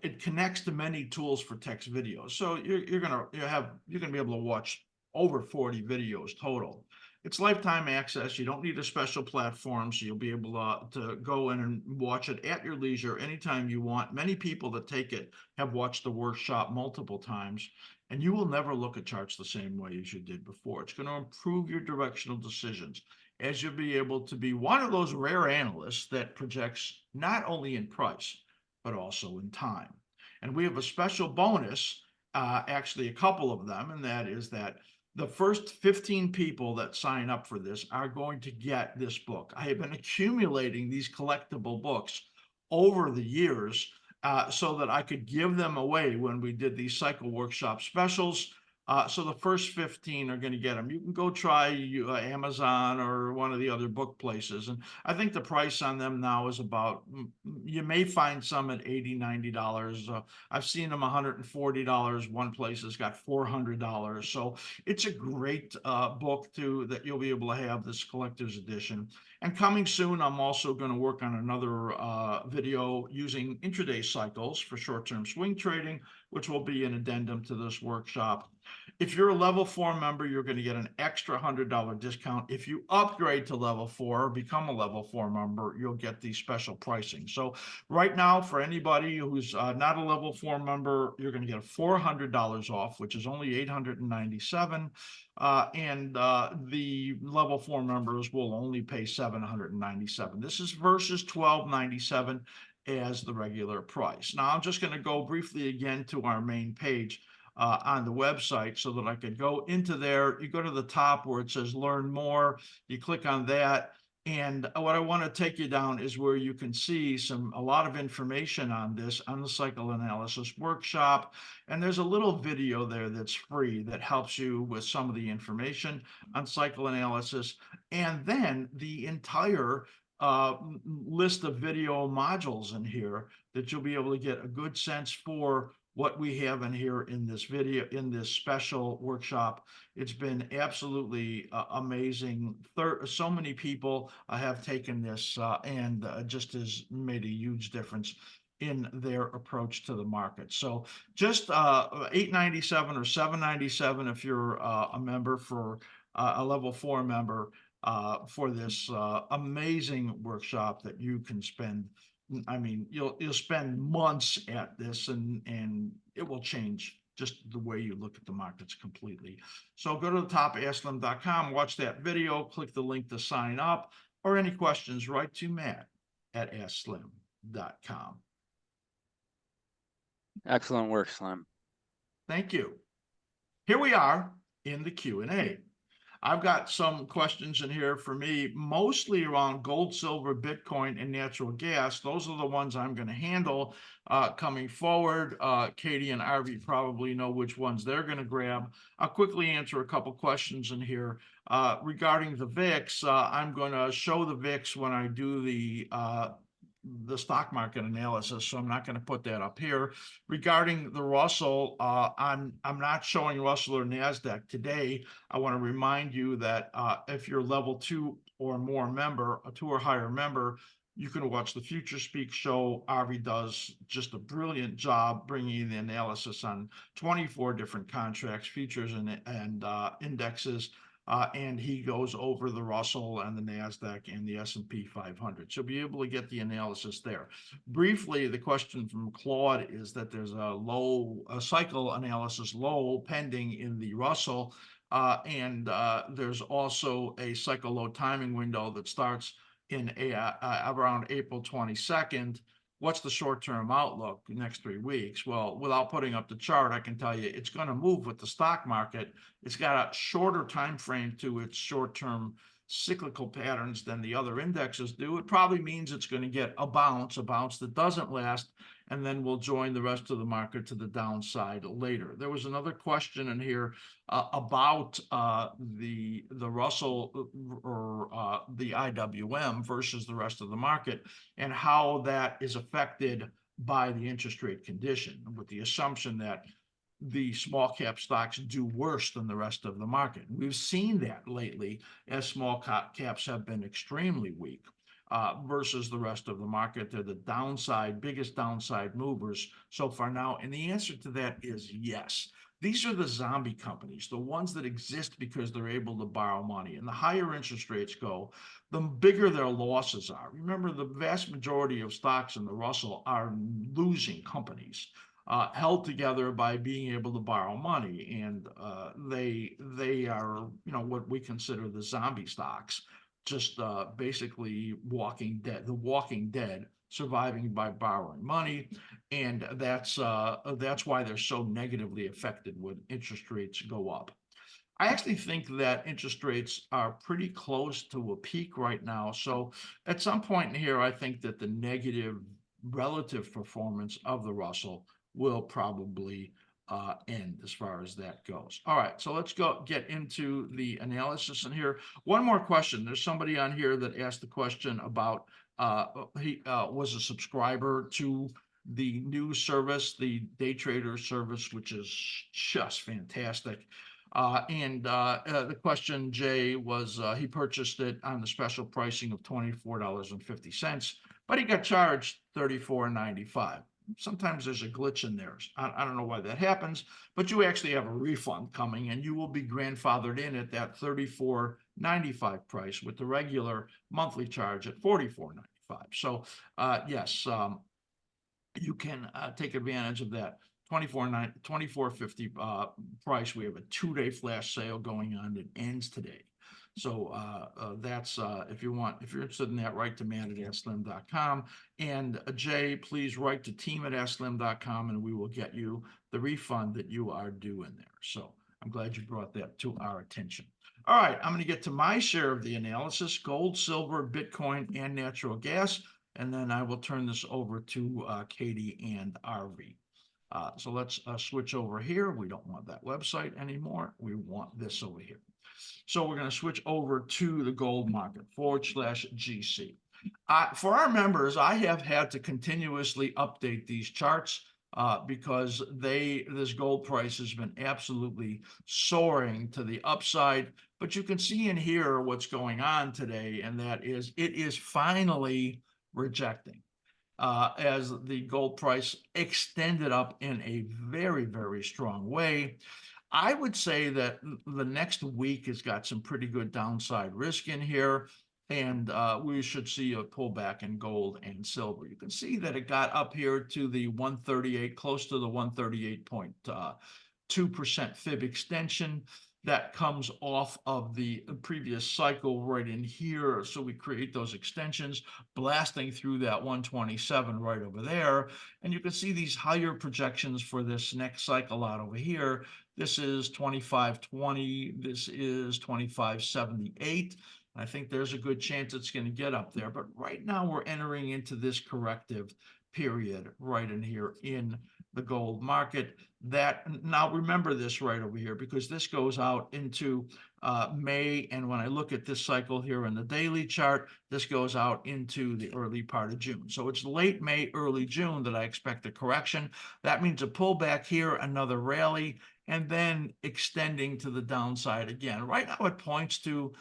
it connects to many tools for text videos. So you're gonna be able to watch over 40 videos total. It's lifetime access. You don't need a special platform, so you'll be able to go in and watch it at your leisure anytime you want. Many people that take it have watched the workshop multiple times, and you will never look at charts the same way as you did before. It's going to improve your directional decisions, as you'll be able to be one of those rare analysts that projects not only in price, but also in time. And we have a special bonus, actually a couple of them, and that is that the first 15 people that sign up for this are going to get this book. I have been accumulating these collectible books over the years, so that I could give them away when we did these cycle workshop specials. So the first 15 are going to get them. You can go try Amazon or one of the other book places. And I think the price on them now is about, you may find some at $80, $90. I've seen them $140. One place has got $400. So it's a great book that you'll be able to have, this collector's edition. And coming soon, I'm also going to work on another video using intraday cycles for short-term swing trading, which will be an addendum to this workshop. If you're a level 4 member, you're going to get an extra $100 discount. If you upgrade to level 4 or become a level 4 member, you'll get the special pricing. So right now, for anybody who's not a level 4 member, you're going to get $400 off, which is only $897. And the level 4 members will only pay $797. This is versus $1297 as the regular price. Now, I'm just going to go briefly again to our main page on the website so that I could go into there. You go to the top where it says learn more, you click on that. And what I want to take you down is where you can see a lot of information on this, on the cycle analysis workshop. And there's a little video there that's free that helps you with some of the information on cycle analysis. And then the entire list of video modules in here that you'll be able to get a good sense for what we have in here in this video, in this special workshop. It's been absolutely amazing. So many people have taken this and just has made a huge difference in their approach to the market. So just $897 or $797 if you're a member, for a level 4 member, for this amazing workshop that you can spend. I mean, you'll spend months at this, and it will change just the way you look at the markets completely. So go to the top, askSlim.com, watch that video, click the link to sign up, or any questions, write to Matt at askSlim.com. Excellent work, Slim. Thank you. Here we are in the Q&A. I've got some questions in here for me, mostly around gold, silver, Bitcoin, and natural gas. Those are the ones I'm going to handle coming forward. Katie and Arvi probably know which ones they're going to grab. I'll quickly answer a couple questions in here. Regarding the VIX, I'm going to show the VIX when I do the stock market analysis, so I'm not going to put that up here. Regarding the Russell, I'm not showing Russell or NASDAQ today. I want to remind you that if you're level 2 or more member, a 2 or higher member, you can watch the Future Speak show. Avi does just a brilliant job bringing the analysis on 24 different contracts, futures, and indexes. And he goes over the Russell and the NASDAQ and the S&P 500. So you'll be able to get the analysis there. Briefly, the question from Claude is that there's a cycle analysis low pending in the Russell. And there's also a cycle low timing window that starts in around April 22nd. What's the short-term outlook the next 3 weeks? Well, without putting up the chart, I can tell you it's going to move with the stock market. It's got a shorter time frame to its short-term cyclical patterns than the other indexes do. It probably means it's going to get a bounce that doesn't last, and then we'll join the rest of the market to the downside later. There was another question in here about the Russell or the IWM versus the rest of the market, and how that is affected by the interest rate condition, with the assumption that the small cap stocks do worse than the rest of the market. We've seen that lately as small caps have been extremely weak versus the rest of the market. They're the biggest downside movers so far now. And the answer to that is yes. These are the zombie companies, the ones that exist because they're able to borrow money. And the higher interest rates go, the bigger their losses are. Remember, the vast majority of stocks in the Russell are losing companies. Held together by being able to borrow money, and they are, you know, what we consider the zombie stocks, just basically walking dead, the walking dead, surviving by borrowing money, and that's why they're so negatively affected when interest rates go up. I actually think that interest rates are pretty close to a peak right now. So at some point in here, I think that the negative relative performance of the Russell will probably end as far as that goes. All right, so let's get into the analysis in here. One more question. There's somebody on here that asked the question about he was a subscriber to the new service, the day trader service, which is just fantastic. The question, Jay, was he purchased it on the special pricing of $24.50, but he got charged $34.95. Sometimes there's a glitch in there. I don't know why that happens, but you actually have a refund coming, and you will be grandfathered in at that $34.95 price with the regular monthly charge at $44.95. So yes, you can take advantage of that $24.50 price. We have a 2-day flash sale going on that ends today. So that's if you're interested in that, write to man at askSlim.com. And Jay, please write to team at askSlim.com, and we will get you the refund that you are due in there. So I'm glad you brought that to our attention. All right, I'm going to get to my share of the analysis: gold, silver, Bitcoin, and natural gas. And then I will turn this over to Katie and RV. So let's switch over here. We don't want that website anymore. We want this over here. So we're going to switch over to the gold market /GC. For our members, I have had to continuously update these charts because this gold price has been absolutely soaring to the upside. But you can see in here what's going on today, and that is it is finally rejecting as the gold price extended up in a very, very strong way. I would say that the next week has got some pretty good downside risk in here, and we should see a pullback in gold and silver. You can see that it got up here to the 138, close to the 138.2% fib extension. That comes off of the previous cycle right in here. So we create those extensions, blasting through that 127 right over there. And you can see these higher projections for this next cycle out over here. This is 2520. This is 2578. I think there's a good chance it's going to get up there. But right now we're entering into this corrective period right in here in the gold market. That now remember this right over here, because this goes out into May, and when I look at this cycle here in the daily chart, this goes out into the early part of June. So it's late May, early June that I expect a correction. That means a pullback here, another rally, and then extending to the downside again. Right now it points to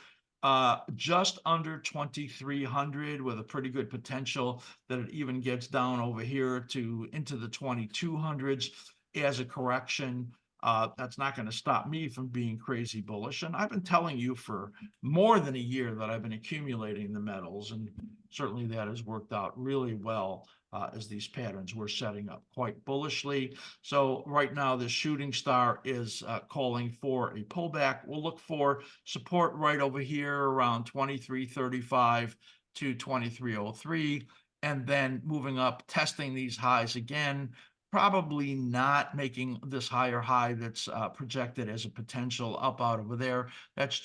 just under 2,300 with a pretty good potential that it even gets down over here to into the 2,200s as a correction. That's not going to stop me from being crazy bullish. And I've been telling you for more than a year that I've been accumulating the metals, and certainly that has worked out really well as these patterns were setting up quite bullishly. So right now, the shooting star is calling for a pullback. We'll look for support right over here around 2335 to 2303, and then moving up, testing these highs again. Probably not making this higher high that's projected as a potential up out over there. That's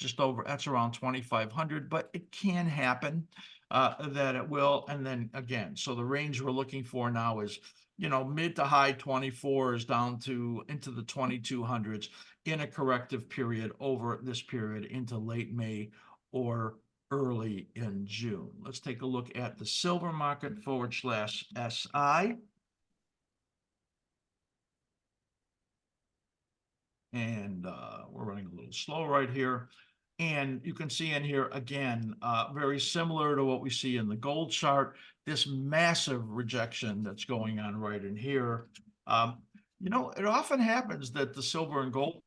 around 2,500, but it can happen that it will. And then again, so the range we're looking for now is, mid to high 24s down to into the 2,200s in a corrective period over this period into late May or early in June. Let's take a look at the silver market /SI. And we're running a little slow right here. And you can see in here again, very similar to what we see in the gold chart, this massive rejection that's going on right in here. You know, it often happens that the silver and gold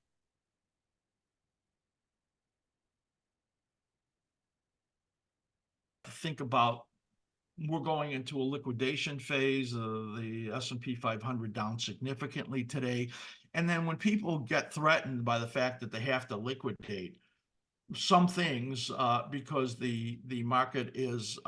think about we're going into a liquidation phase. The S&P 500 down significantly today. And then when people get threatened by the fact that they have to liquidate some things because the market is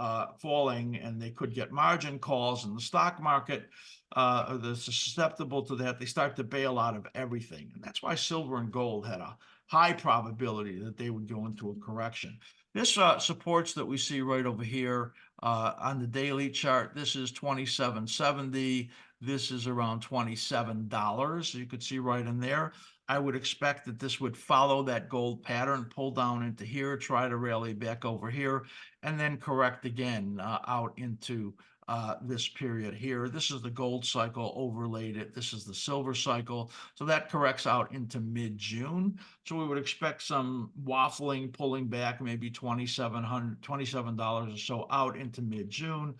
falling and they could get margin calls in the stock market, they're susceptible to that. They start to bail out of everything. And that's why silver and gold had a high probability that they would go into a correction. This supports that we see right over here on the daily chart. This is 27.70. This is around $27. You could see right in there. I would expect that this would follow that gold pattern, pull down into here, try to rally back over here, and then correct again out into this period here. This is the gold cycle overlaid it. This is the silver cycle. So that corrects out into mid-June. So we would expect some waffling, pulling back maybe $27 or so out into mid-June.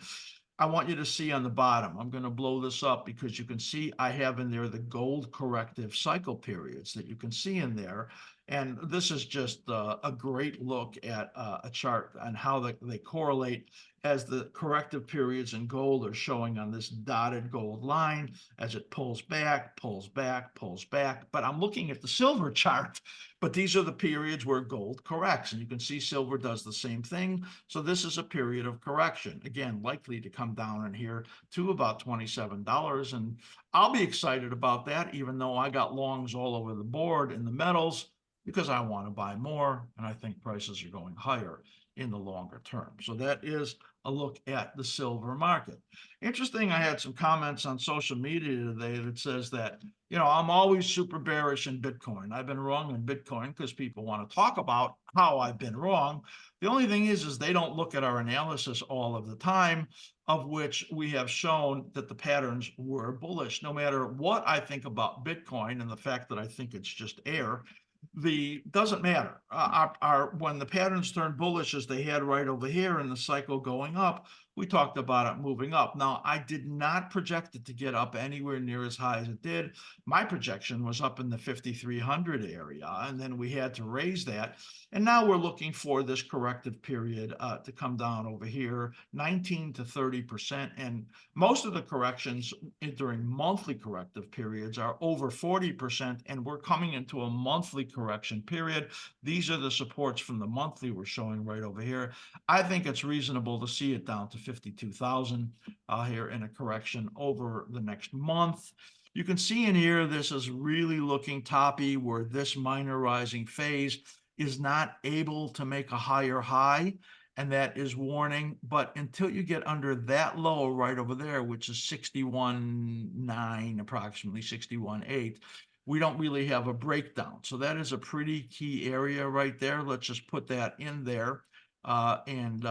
I want you to see on the bottom, I'm going to blow this up because you can see I have in there the gold corrective cycle periods that you can see in there. And this is just a great look at a chart and how they correlate as the corrective periods in gold are showing on this dotted gold line as it pulls back, pulls back, pulls back. But I'm looking at the silver chart, but these are the periods where gold corrects. And you can see silver does the same thing. So this is a period of correction. Again, likely to come down in here to about $27. And I'll be excited about that, even though I got longs all over the board in the metals, because I want to buy more, and I think prices are going higher in the longer term. So that is a look at the silver market. Interesting, I had some comments on social media today that says that, you know, I'm always super bearish in Bitcoin. I've been wrong in Bitcoin because people want to talk about how I've been wrong. The only thing is they don't look at our analysis all of the time, of which we have shown that the patterns were bullish. No matter what I think about Bitcoin and the fact that I think it's just air, doesn't matter. When the patterns turn bullish as they had right over here in the cycle going up, we talked about it moving up. Now, I did not project it to get up anywhere near as high as it did. My projection was up in the 5,300 area, and then we had to raise that. And now we're looking for this corrective period to come down over here, 19 to 30%. And most of the corrections during monthly corrective periods are over 40%, and we're coming into a monthly correction period. These are the supports from the monthly we're showing right over here. I think it's reasonable to see it down to 52,000 here in a correction over the next month. You can see in here, this is really looking toppy, where this minor rising phase is not able to make a higher high, and that is warning. But until you get under that low right over there, which is 61.9, approximately 61.8, we don't really have a breakdown. So that is a pretty key area right there. Let's just put that in there and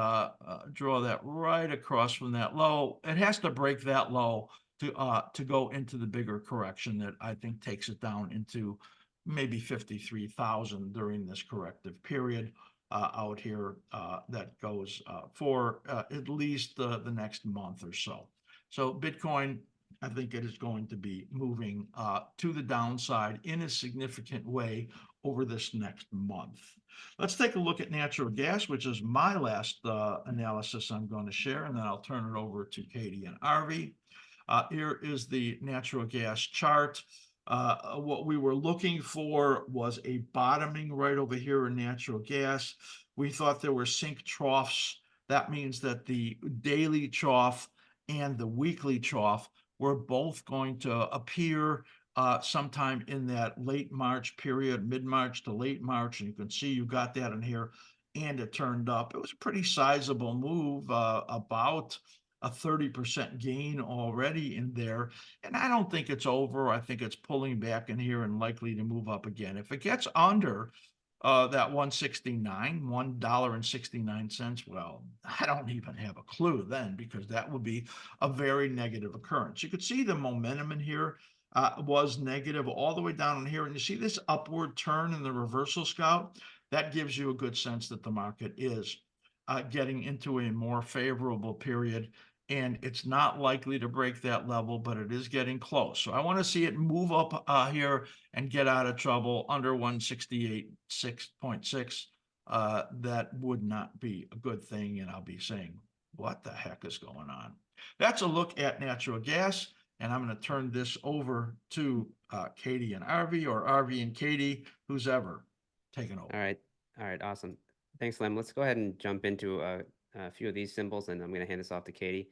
draw that right across from that low. It has to break that low to go into the bigger correction that I think takes it down into maybe 53,000 during this corrective period out here that goes for at least the next month or so. So Bitcoin, I think it is going to be moving to the downside in a significant way over this next month. Let's take a look at natural gas, which is my last analysis I'm going to share, and then I'll turn it over to Katie and Arvi. Here is the natural gas chart. What we were looking for was a bottoming right over here in natural gas. We thought there were sink troughs. That means that the daily trough and the weekly trough were both going to appear sometime in that late March period, mid-March to late March. And you can see you got that in here, and it turned up. It was a pretty sizable move, about a 30% gain already in there. And I don't think it's over. I think it's pulling back in here and likely to move up again. If it gets under that 169, $1.69, well, I don't even have a clue then, because that would be a very negative occurrence. You could see the momentum in here. was negative all the way down in here. And you see this upward turn in the reversal scout? That gives you a good sense that the market is getting into a more favorable period. And it's not likely to break that level, but it is getting close. So I want to see it move up here and get out of trouble under 168.6. That would not be a good thing. And I'll be saying, what the heck is going on? That's a look at natural gas. And I'm going to turn this over to Katie and RV, or RV and Katie, who's ever taken over. All right. Awesome. Thanks, Lem. Let's go ahead and jump into a few of these symbols, and I'm going to hand this off to Katie.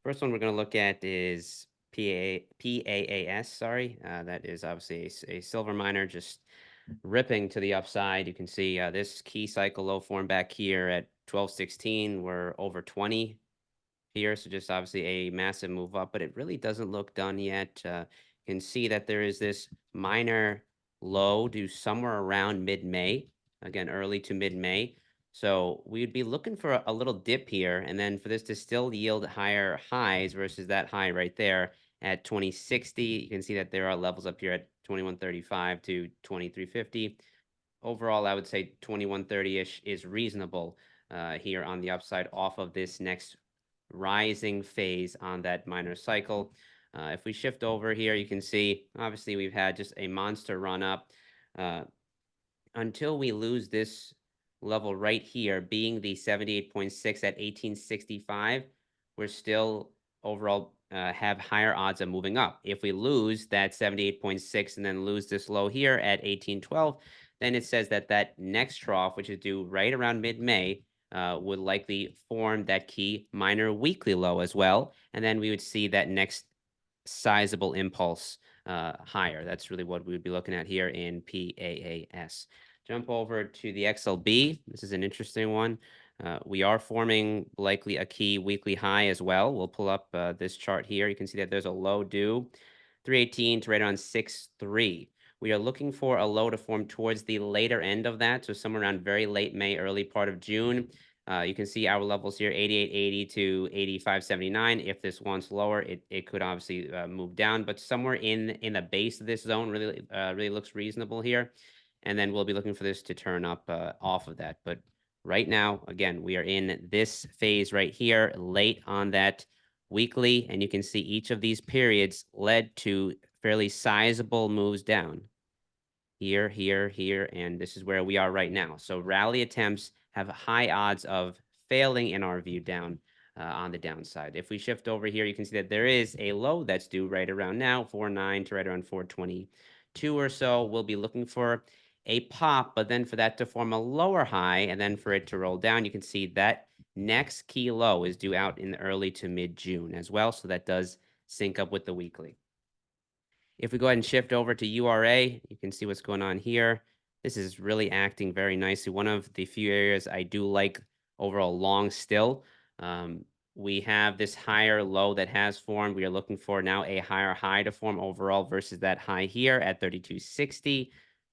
First one we're going to look at is PAAS. Sorry, that is obviously a silver miner just ripping to the upside. You can see this key cycle low form back here at 1216. We're over 20 here, so just obviously a massive move up, but it really doesn't look done yet. You can see that there is this minor low due somewhere around mid-May, again, early to mid-May. So we'd be looking for a little dip here, and then for this to still yield higher highs versus that high right there at 2060. You can see that there are levels up here at 2135 to 2350. Overall, I would say 2130-ish is reasonable here on the upside off of this next rising phase on that minor cycle. If we shift over here, you can see, obviously, we've had just a monster run up until we lose this level right here, being the 78.6 at 1865. We're still overall have higher odds of moving up. If we lose that 78.6 and then lose this low here at 1812, then it says that that next trough, which is due right around mid-May, would likely form that key minor weekly low as well. And then we would see that next sizable impulse higher. That's really what we would be looking at here in PAAS. Jump over to the XLB. This is an interesting one. We are forming likely a key weekly high as well. We'll pull up this chart here. You can see that there's a low due 318 to right around 6.3. We are looking for a low to form towards the later end of that, so somewhere around very late May, early part of June. You can see our levels here, 88.80 to 85.79. If this wants lower, it could obviously move down, but somewhere in the base of this zone really looks reasonable here. And then we'll be looking for this to turn up off of that. But right now, again, we are in this phase right here, late on that weekly, and you can see each of these periods led to fairly sizable moves down. Here, and this is where we are right now. So rally attempts have high odds of failing in our view down on the downside. If we shift over here, you can see that there is a low that's due right around now, 4.9 to right around 4.22 or so. We'll be looking for a pop, but then for that to form a lower high and then for it to roll down, you can see that next key low is due out in early to mid-June as well. So that does sync up with the weekly. If we go ahead and shift over to URA, you can see what's going on here. This is really acting very nicely. One of the few areas I do like overall long still. We have this higher low that has formed. We are looking for now a higher high to form overall versus that high here at 3260.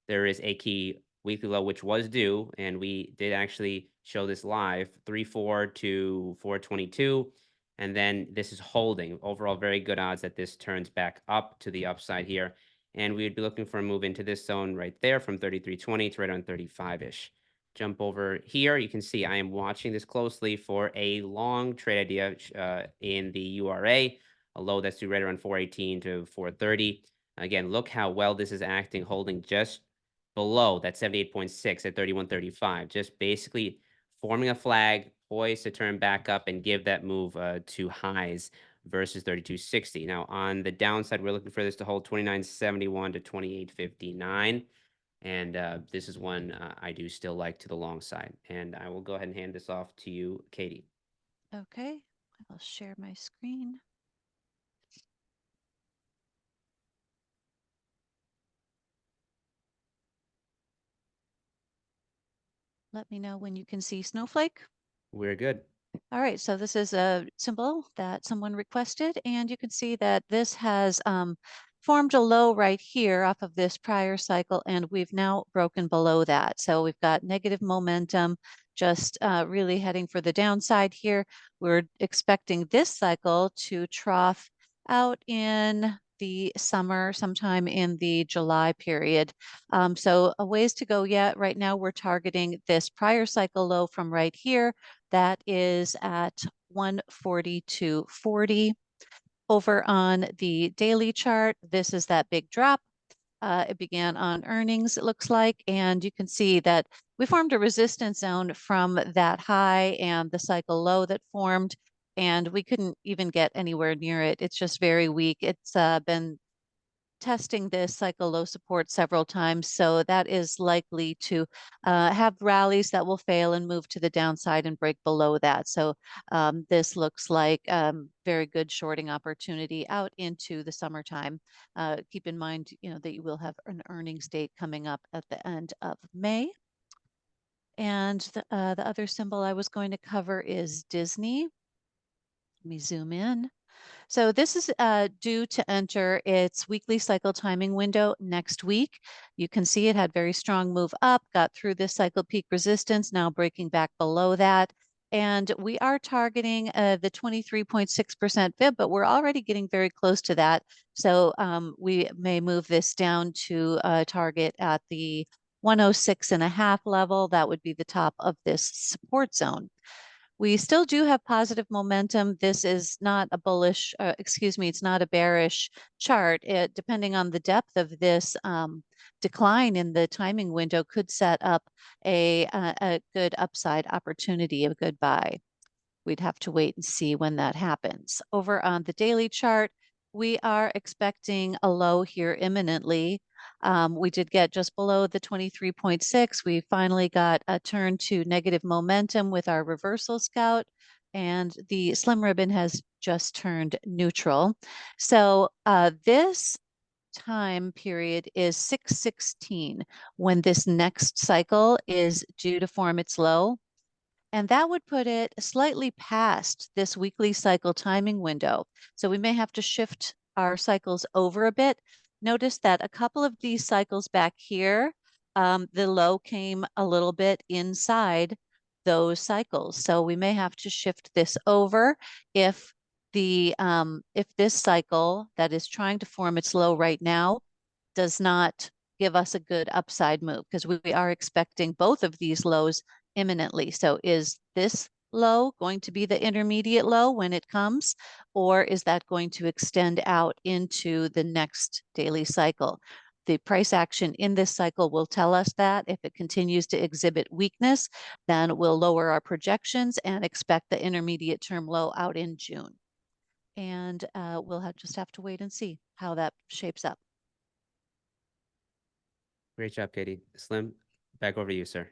There is a key weekly low which was due, and we did actually show this live, 3.4 to 4.22. And then this is holding. Overall, very good odds that this turns back up to the upside here. And we would be looking for a move into this zone right there from 33.20 to right on 35-ish. Jump over here. You can see I am watching this closely for a long trade idea in the URA, a low that's due right around 4.18 to 4.30. Again, look how well this is acting, holding just below that 78.6 at 31.35. Just basically forming a flag, poised to turn back up and give that move to highs versus 32.60. Now, on the downside, we're looking for this to hold 29.71 to 28.59. And this is one I do still like to the long side. And I will go ahead and hand this off to you, Katie. Okay, I will share my screen. Let me know when you can see Snowflake. We're good. All right, so this is a symbol that someone requested, and you can see that this has formed a low right here off of this prior cycle, and we've now broken below that. So we've got negative momentum, just really heading for the downside here. We're expecting this cycle to trough out in the summer, sometime in the July period. So a ways to go yet. Right now, we're targeting this prior cycle low from right here. That is at 142.40. Over on the daily chart, this is that big drop. It began on earnings, it looks like, and you can see that we formed a resistance zone from that high and the cycle low that formed, and we couldn't even get anywhere near it. It's just very weak. It's been testing this cycle low support several times, so that is likely to have rallies that will fail and move to the downside and break below that. So this looks like very good shorting opportunity out into the summertime. Keep in mind, that you will have an earnings date coming up at the end of May. And the other symbol I was going to cover is Disney. Let me zoom in. So this is due to enter its weekly cycle timing window next week. You can see it had very strong move up, got through this cycle peak resistance, now breaking back below that. And we are targeting the 23.6% fib, but we're already getting very close to that. So we may move this down to a target at the 106.5 level. That would be the top of this support zone. We still do have positive momentum. This is not a bullish, it's not a bearish chart. Depending on the depth of this decline in the timing window could set up a good upside opportunity, a good buy. We'd have to wait and see when that happens. Over on the daily chart, we are expecting a low here imminently. We did get just below the 23.6. We finally got a turn to negative momentum with our reversal scout, and the slim ribbon has just turned neutral. So this time period is 6/16 when this next cycle is due to form its low. And that would put it slightly past this weekly cycle timing window. So we may have to shift our cycles over a bit. Notice that a couple of these cycles back here, the low came a little bit inside those cycles. So we may have to shift this over if this cycle that is trying to form its low right now does not give us a good upside move, because we are expecting both of these lows imminently. So is this low going to be the intermediate low when it comes, or is that going to extend out into the next daily cycle? The price action in this cycle will tell us that. If it continues to exhibit weakness, then we'll lower our projections and expect the intermediate term low out in June. And we'll just have to wait and see how that shapes up. Great job, Katie. Slim, back over to you, sir.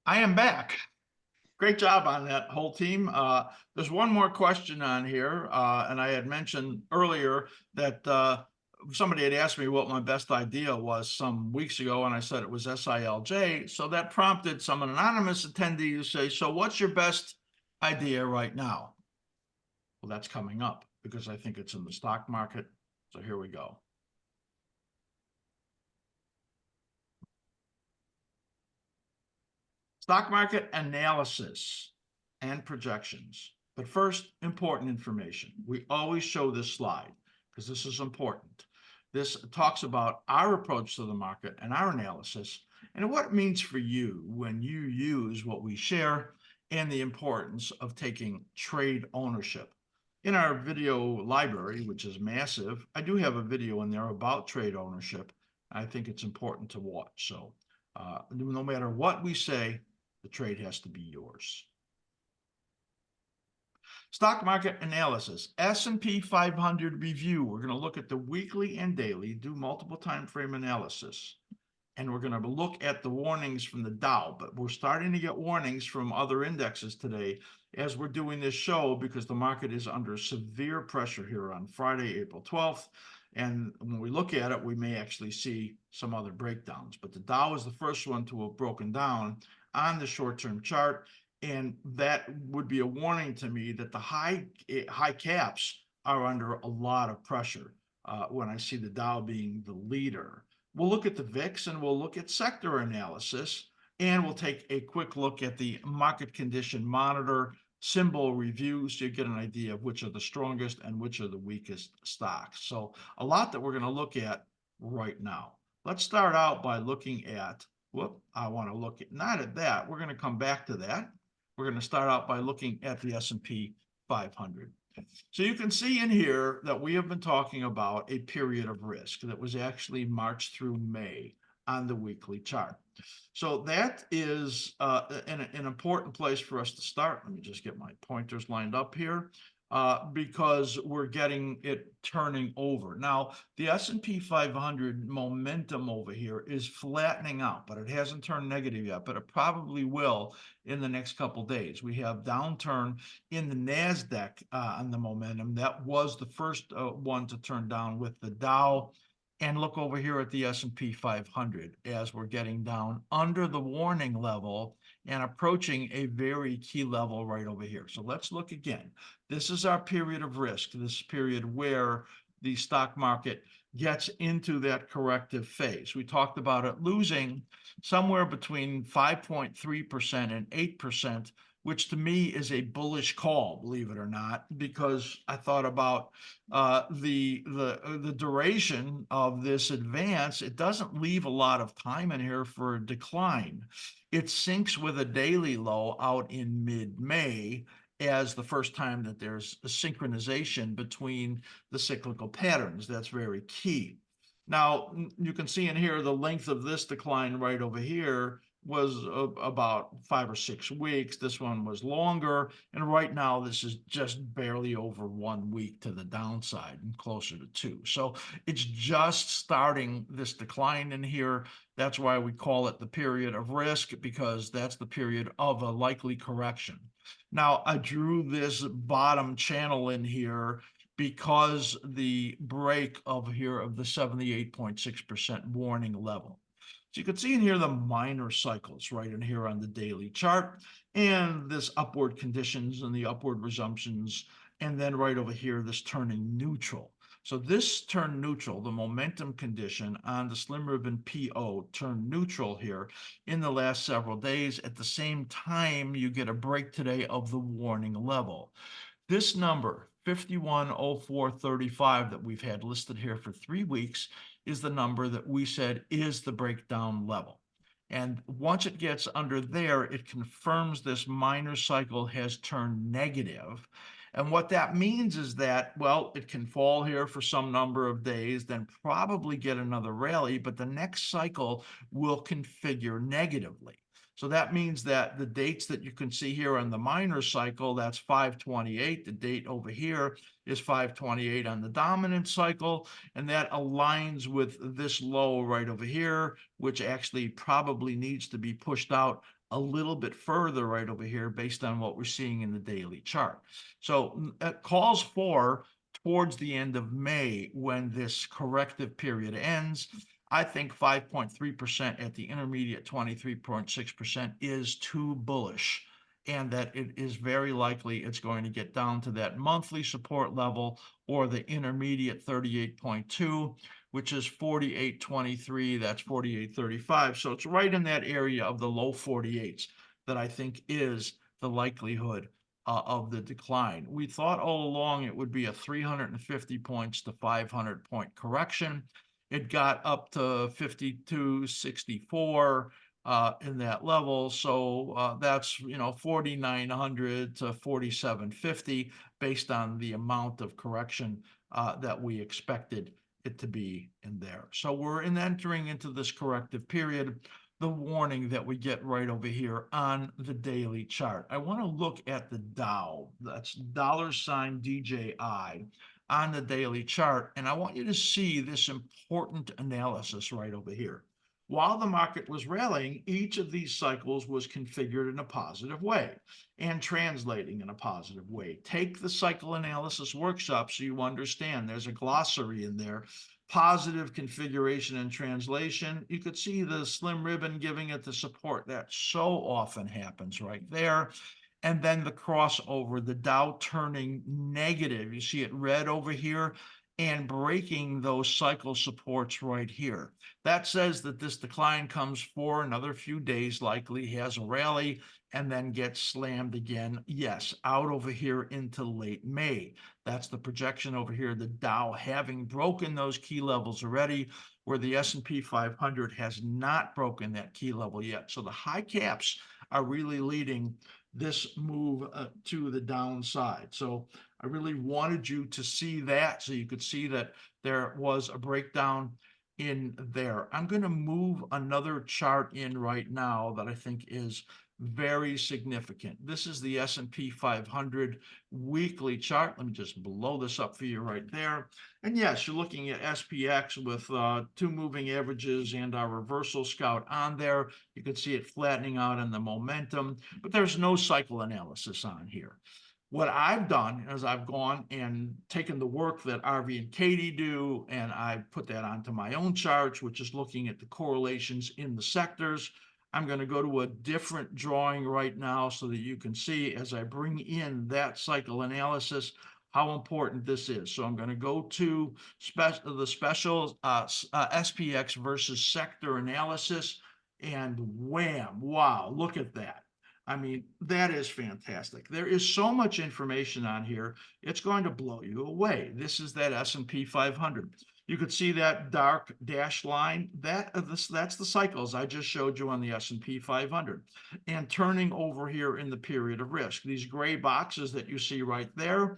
I am back. Great job on that whole team. There's one more question on here, and I had mentioned earlier that somebody had asked me what my best idea was some weeks ago, and I said it was SILJ. So that prompted some anonymous attendee to say, so what's your best idea right now? Well, that's coming up because I think it's in the stock market. So here we go. Stock market analysis and projections. But first, important information. We always show this slide because this is important. This talks about our approach to the market and our analysis and what it means for you when you use what we share and the importance of taking trade ownership. In our video library, which is massive, I do have a video in there about trade ownership. I think it's important to watch. So no matter what we say, the trade has to be yours. Stock market analysis, S&P 500 review. We're going to look at the weekly and daily, do multiple time frame analysis. And we're going to look at the warnings from the Dow, but we're starting to get warnings from other indexes today as we're doing this show because the market is under severe pressure here on Friday, April 12th. And when we look at it, we may actually see some other breakdowns. But the Dow is the first one to have broken down on the short-term chart. And that would be a warning to me that the high caps are under a lot of pressure when I see the Dow being the leader. We'll look at the VIX and we'll look at sector analysis. And we'll take a quick look at the market condition monitor symbol review so you get an idea of which are the strongest and which are the weakest stocks. So a lot that we're going to look at right now. Let's start out by looking at, I want to look at, not at that. We're going to come back to that. We're going to start out by looking at the S&P 500. So you can see in here that we have been talking about a period of risk that was actually March through May on the weekly chart. So that is an important place for us to start. Let me just get my pointers lined up here because we're getting it turning over. Now, the S&P 500 momentum over here is flattening out, but it hasn't turned negative yet, but it probably will in the next couple days. We have downturn in the NASDAQ on the momentum. That was the first one to turn down with the Dow. And look over here at the S&P 500 as we're getting down under the warning level and approaching a very key level right over here. So let's look again. This is our period of risk, this period where the stock market gets into that corrective phase. We talked about it losing somewhere between 5.3% and 8%, which to me is a bullish call, believe it or not, because I thought about the duration of this advance. It doesn't leave a lot of time in here for a decline. It sinks with a daily low out in mid-May as the first time that there's a synchronization between the cyclical patterns. That's very key. Now, you can see in here the length of this decline right over here was about 5 or 6 weeks. This one was longer. And right now, this is just barely over 1 week to the downside and closer to 2. So it's just starting this decline in here. That's why we call it the period of risk, because that's the period of a likely correction. Now, I drew this bottom channel in here because the break of here of the 78.6% warning level. So you can see in here the minor cycles right in here on the daily chart and this upward conditions and the upward resumptions. And then right over here, this turning neutral. So this turned neutral, the momentum condition on the slim ribbon PO turned neutral here in the last several days. At the same time, you get a break today of the warning level. This number, 510435, that we've had listed here for 3 weeks, is the number that we said is the breakdown level. And once it gets under there, it confirms this minor cycle has turned negative. And what that means is that, well, it can fall here for some number of days, then probably get another rally, but the next cycle will configure negatively. So that means that the dates that you can see here on the minor cycle, that's 528. The date over here is 528 on the dominant cycle. And that aligns with this low right over here, which actually probably needs to be pushed out a little bit further right over here based on what we're seeing in the daily chart. So it calls for towards the end of May, when this corrective period ends. I think 5.3% at the intermediate 23.6% is too bullish, and that it is very likely it's going to get down to that monthly support level or the intermediate 38.2, which is 48.23. That's 48.35. So it's right in that area of the low 48s that I think is the likelihood of the decline. We thought all along it would be a 350 points to 500 point correction. It got up to 52.64 in that level. So that's, 4,900 to 4,750 based on the amount of correction that we expected it to be in there. So we're entering into this corrective period. The warning that we get right over here on the daily chart. I want to look at the Dow. That's $DJI on the daily chart. And I want you to see this important analysis right over here. While the market was rallying, each of these cycles was configured in a positive way and translating in a positive way. Take the cycle analysis workshop so you understand. There's a glossary in there. Positive configuration and translation. You could see the slim ribbon giving it the support. That so often happens right there. And then the crossover, the Dow turning negative. You see it red over here. and breaking those cycle supports right here. That says that this decline comes for another few days, likely has a rally, and then gets slammed again. Yes, out over here into late May. That's the projection over here. The Dow having broken those key levels already, where the S&P 500 has not broken that key level yet. So the high caps are really leading this move to the downside. So I really wanted you to see that, so you could see that there was a breakdown in there. I'm going to move another chart in right now that I think is very significant. This is the S&P 500 weekly chart. Let me just blow this up for you right there. And yes, you're looking at SPX with 2 moving averages and our reversal scout on there. You can see it flattening out in the momentum, but there's no cycle analysis on here. What I've done is I've gone and taken the work that Arvi and Katie do, and I put that onto my own charts, which is looking at the correlations in the sectors. I'm going to go to a different drawing right now so that you can see, as I bring in that cycle analysis, how important this is. So I'm going to go to the special SPX versus sector analysis, and wham, wow, look at that. I mean, that is fantastic. There is so much information on here, it's going to blow you away. This is that S&P 500. You could see that dark dashed line. That's the cycles I just showed you on the S&P 500. And turning over here in the period of risk. These gray boxes that you see right there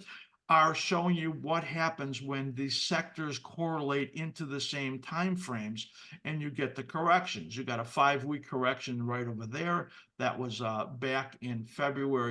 are showing you what happens when these sectors correlate into the same time frames and you get the corrections. You got a 5-week correction right over there. That was back in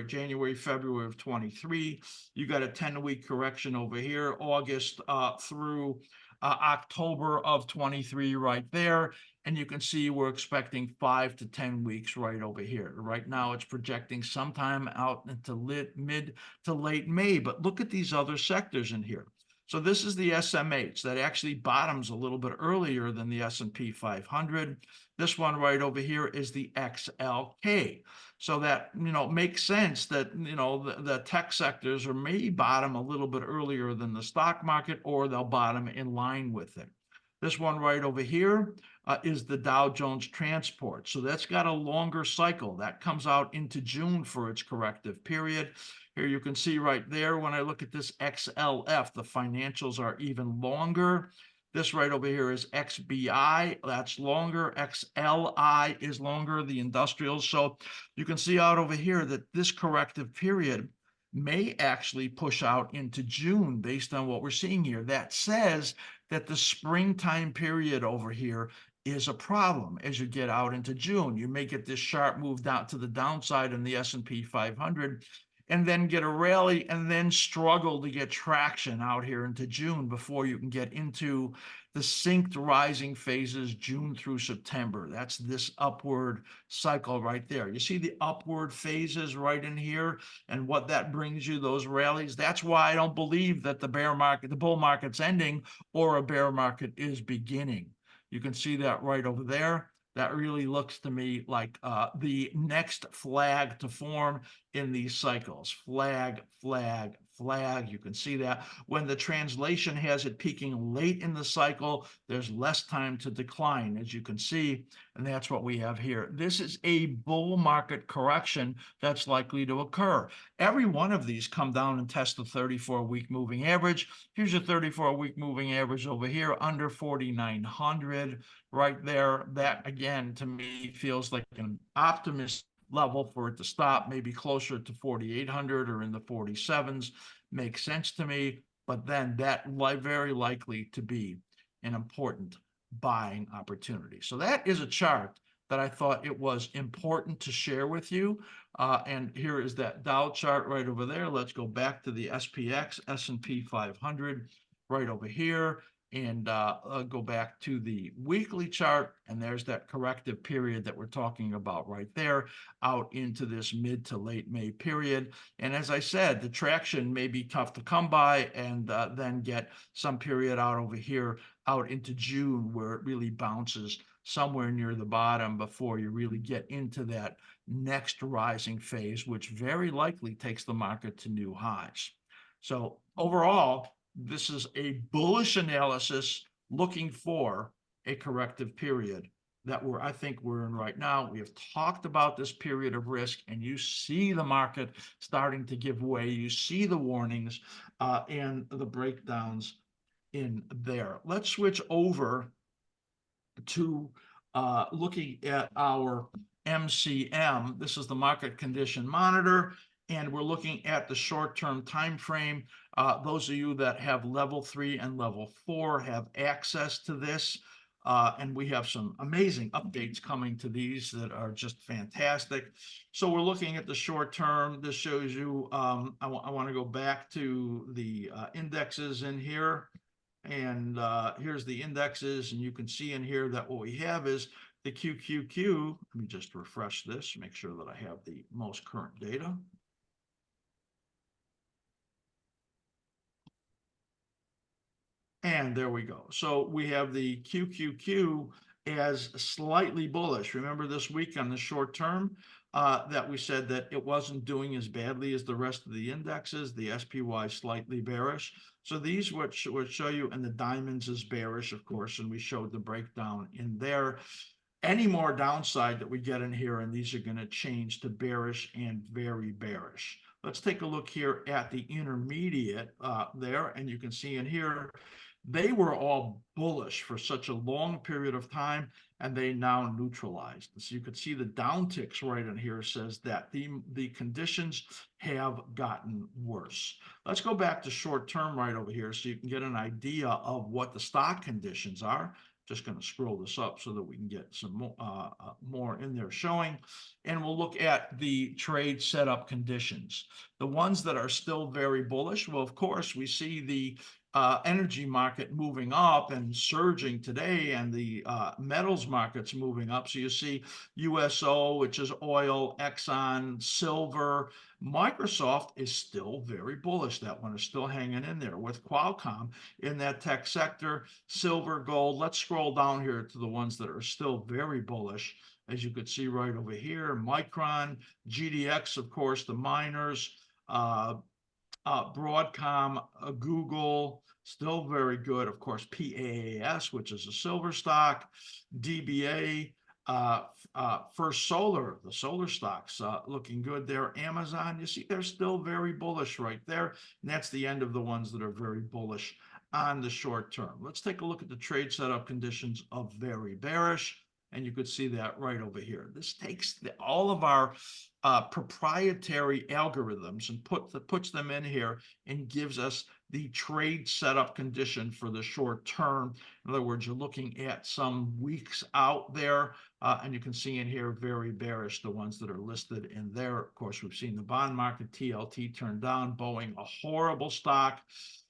January, February of 23. You got a 10-week correction over here, August through October of 23 right there. And you can see we're expecting 5 to 10 weeks right over here. Right now it's projecting sometime out into mid to late May, but look at these other sectors in here. So this is the SMH that actually bottoms a little bit earlier than the S&P 500. This one right over here is the XLK. So that, makes sense that, the tech sectors are maybe bottom a little bit earlier than the stock market, or they'll bottom in line with it. This one right over here is the Dow Jones Transport. So that's got a longer cycle. That comes out into June for its corrective period. Here you can see right there, when I look at this XLF, the financials are even longer. This right over here is XBI, that's longer. XLI is longer, the industrials. So you can see out over here that this corrective period may actually push out into June based on what we're seeing here. That says that the springtime period over here is a problem as you get out into June. You may get this sharp move down to the downside in the S&P 500 and then get a rally and then struggle to get traction out here into June before you can get into the synced rising phases June through September. That's this upward cycle right there. You see the upward phases right in here and what that brings you, those rallies. That's why I don't believe that the bull market's ending or a bear market is beginning. You can see that right over there. That really looks to me like the next flag to form in these cycles. Flag, flag, flag. You can see that when the translation has it peaking late in the cycle, there's less time to decline, as you can see, and that's what we have here. This is a bull market correction that's likely to occur. Every one of these come down and test the 34-week moving average. Here's your 34-week moving average over here, under 4,900 right there. That, again, to me, feels like an optimist level for it to stop, maybe closer to 4,800 or in the 47s. Makes sense to me, but then that very likely to be an important buying opportunity. So that is a chart that I thought it was important to share with you. And here is that Dow chart right over there. Let's go back to the SPX, S&P 500 right over here, and go back to the weekly chart, and there's that corrective period that we're talking about right there out into this mid to late May period. And as I said, the traction may be tough to come by, and then get some period out over here out into June where it really bounces somewhere near the bottom before you really get into that next rising phase, which very likely takes the market to new highs. So overall, This is a bullish analysis looking for a corrective period that I think we're in right now. We have talked about this period of risk, and you see the market starting to give way. You see the warnings and the breakdowns in there. Let's switch over to looking at our MCM. This is the market condition monitor, and we're looking at the short-term time frame. Those of you that have level 3 and level 4 have access to this. And we have some amazing updates coming to these that are just fantastic. So we're looking at the short term. This shows you, I want to go back to the indexes in here. And here's the indexes, and you can see in here that what we have is the QQQ. Let me just refresh this, make sure that I have the most current data. And there we go. So we have the QQQ as slightly bullish. Remember this week on the short term that we said that it wasn't doing as badly as the rest of the indexes. The SPY slightly bearish. So these would show you, and the diamonds is bearish, of course, and we showed the breakdown in there. Any more downside that we get in here, and these are going to change to bearish and very bearish. Let's take a look here at the intermediate there, and you can see in here, they were all bullish for such a long period of time, and they now neutralized. So you could see the downticks right in here says that the conditions have gotten worse. Let's go back to short term right over here so you can get an idea of what the stock conditions are. Just going to scroll this up so that we can get some more in there showing. And we'll look at the trade setup conditions. The ones that are still very bullish, well, of course, we see the energy market moving up and surging today, and the metals markets moving up. So you see USO, which is oil, Exxon, silver. Microsoft is still very bullish. That one is still hanging in there with Qualcomm in that tech sector. Silver, gold. Let's scroll down here to the ones that are still very bullish. As you could see right over here, Micron, GDX, of course, the miners, Broadcom, Google, still very good. Of course, PAAS, which is a silver stock, DBA, First Solar, the solar stocks looking good there. Amazon, you see, they're still very bullish right there. And that's the end of the ones that are very bullish on the short term. Let's take a look at the trade setup conditions of very bearish. And you could see that right over here. This takes all of our proprietary algorithms and puts them in here and gives us the trade setup condition for the short term. In other words, you're looking at some weeks out there, and you can see in here very bearish, the ones that are listed in there. Of course, we've seen the bond market, TLT turned down, Boeing, a horrible stock.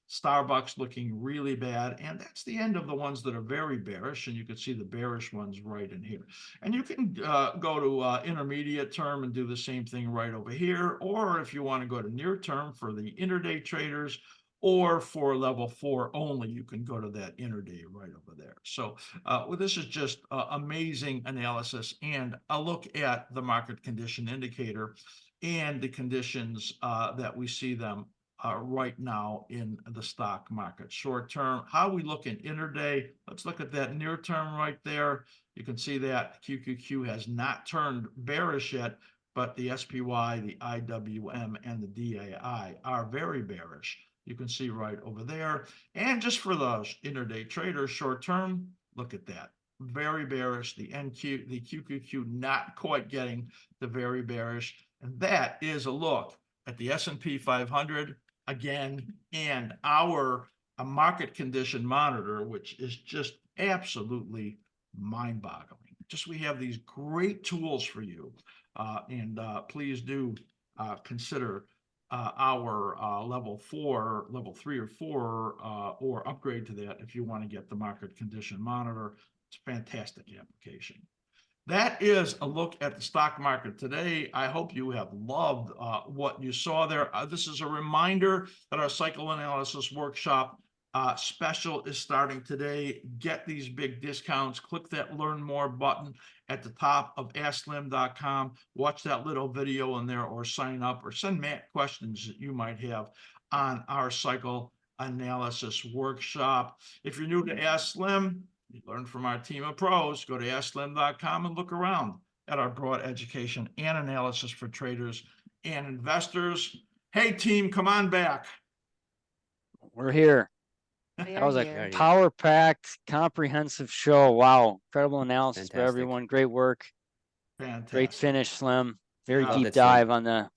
Starbucks looking really bad, and that's the end of the ones that are very bearish, and you can see the bearish ones right in here. And you can go to intermediate term and do the same thing right over here, or if you want to go to near term for the intraday traders, or for level 4 only, you can go to that intraday right over there. So well, this is just amazing analysis and a look at the market condition indicator and the conditions that we see them right now in the stock market. Short term, how we look in intraday. Let's look at that near term right there. You can see that QQQ has not turned bearish yet, but the SPY, the IWM, and the DAI are very bearish. You can see right over there. And just for the intraday traders, short term, look at that. Very bearish. The QQQ not quite getting the very bearish. And that is a look at the S&P 500 again, and our market condition monitor, which is just absolutely mind-boggling. Just we have these great tools for you, and please do consider our level 3 or 4, or upgrade to that if you want to get the market condition monitor. It's a fantastic application. That is a look at the stock market today. I hope you have loved what you saw there. This is a reminder that our cycle analysis workshop special is starting today. Get these big discounts. Click that learn more button at the top of askSlim.com. Watch that little video in there, or sign up, or send Matt questions that you might have on our cycle analysis workshop. If you're new to askSlim, you learn from our team of pros. Go to askSlim.com and look around at our broad education and analysis for traders and investors. Hey, team, come on back. We're here. We That are was a here. power-packed, comprehensive show. Wow. Incredible analysis for Fantastic. everyone. Great work. Fantastic. Great finish, Slim. Very Yeah. Love deep it, Slim. dive on the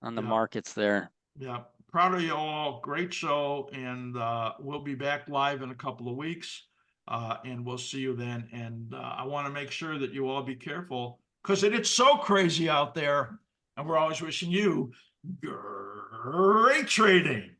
Yeah. markets there. Yeah, proud of you all. Great show, and we'll be back live in a couple of weeks, and we'll see you then. And I want to make sure that you all be careful because it's so crazy out there, and we're always wishing you great trading.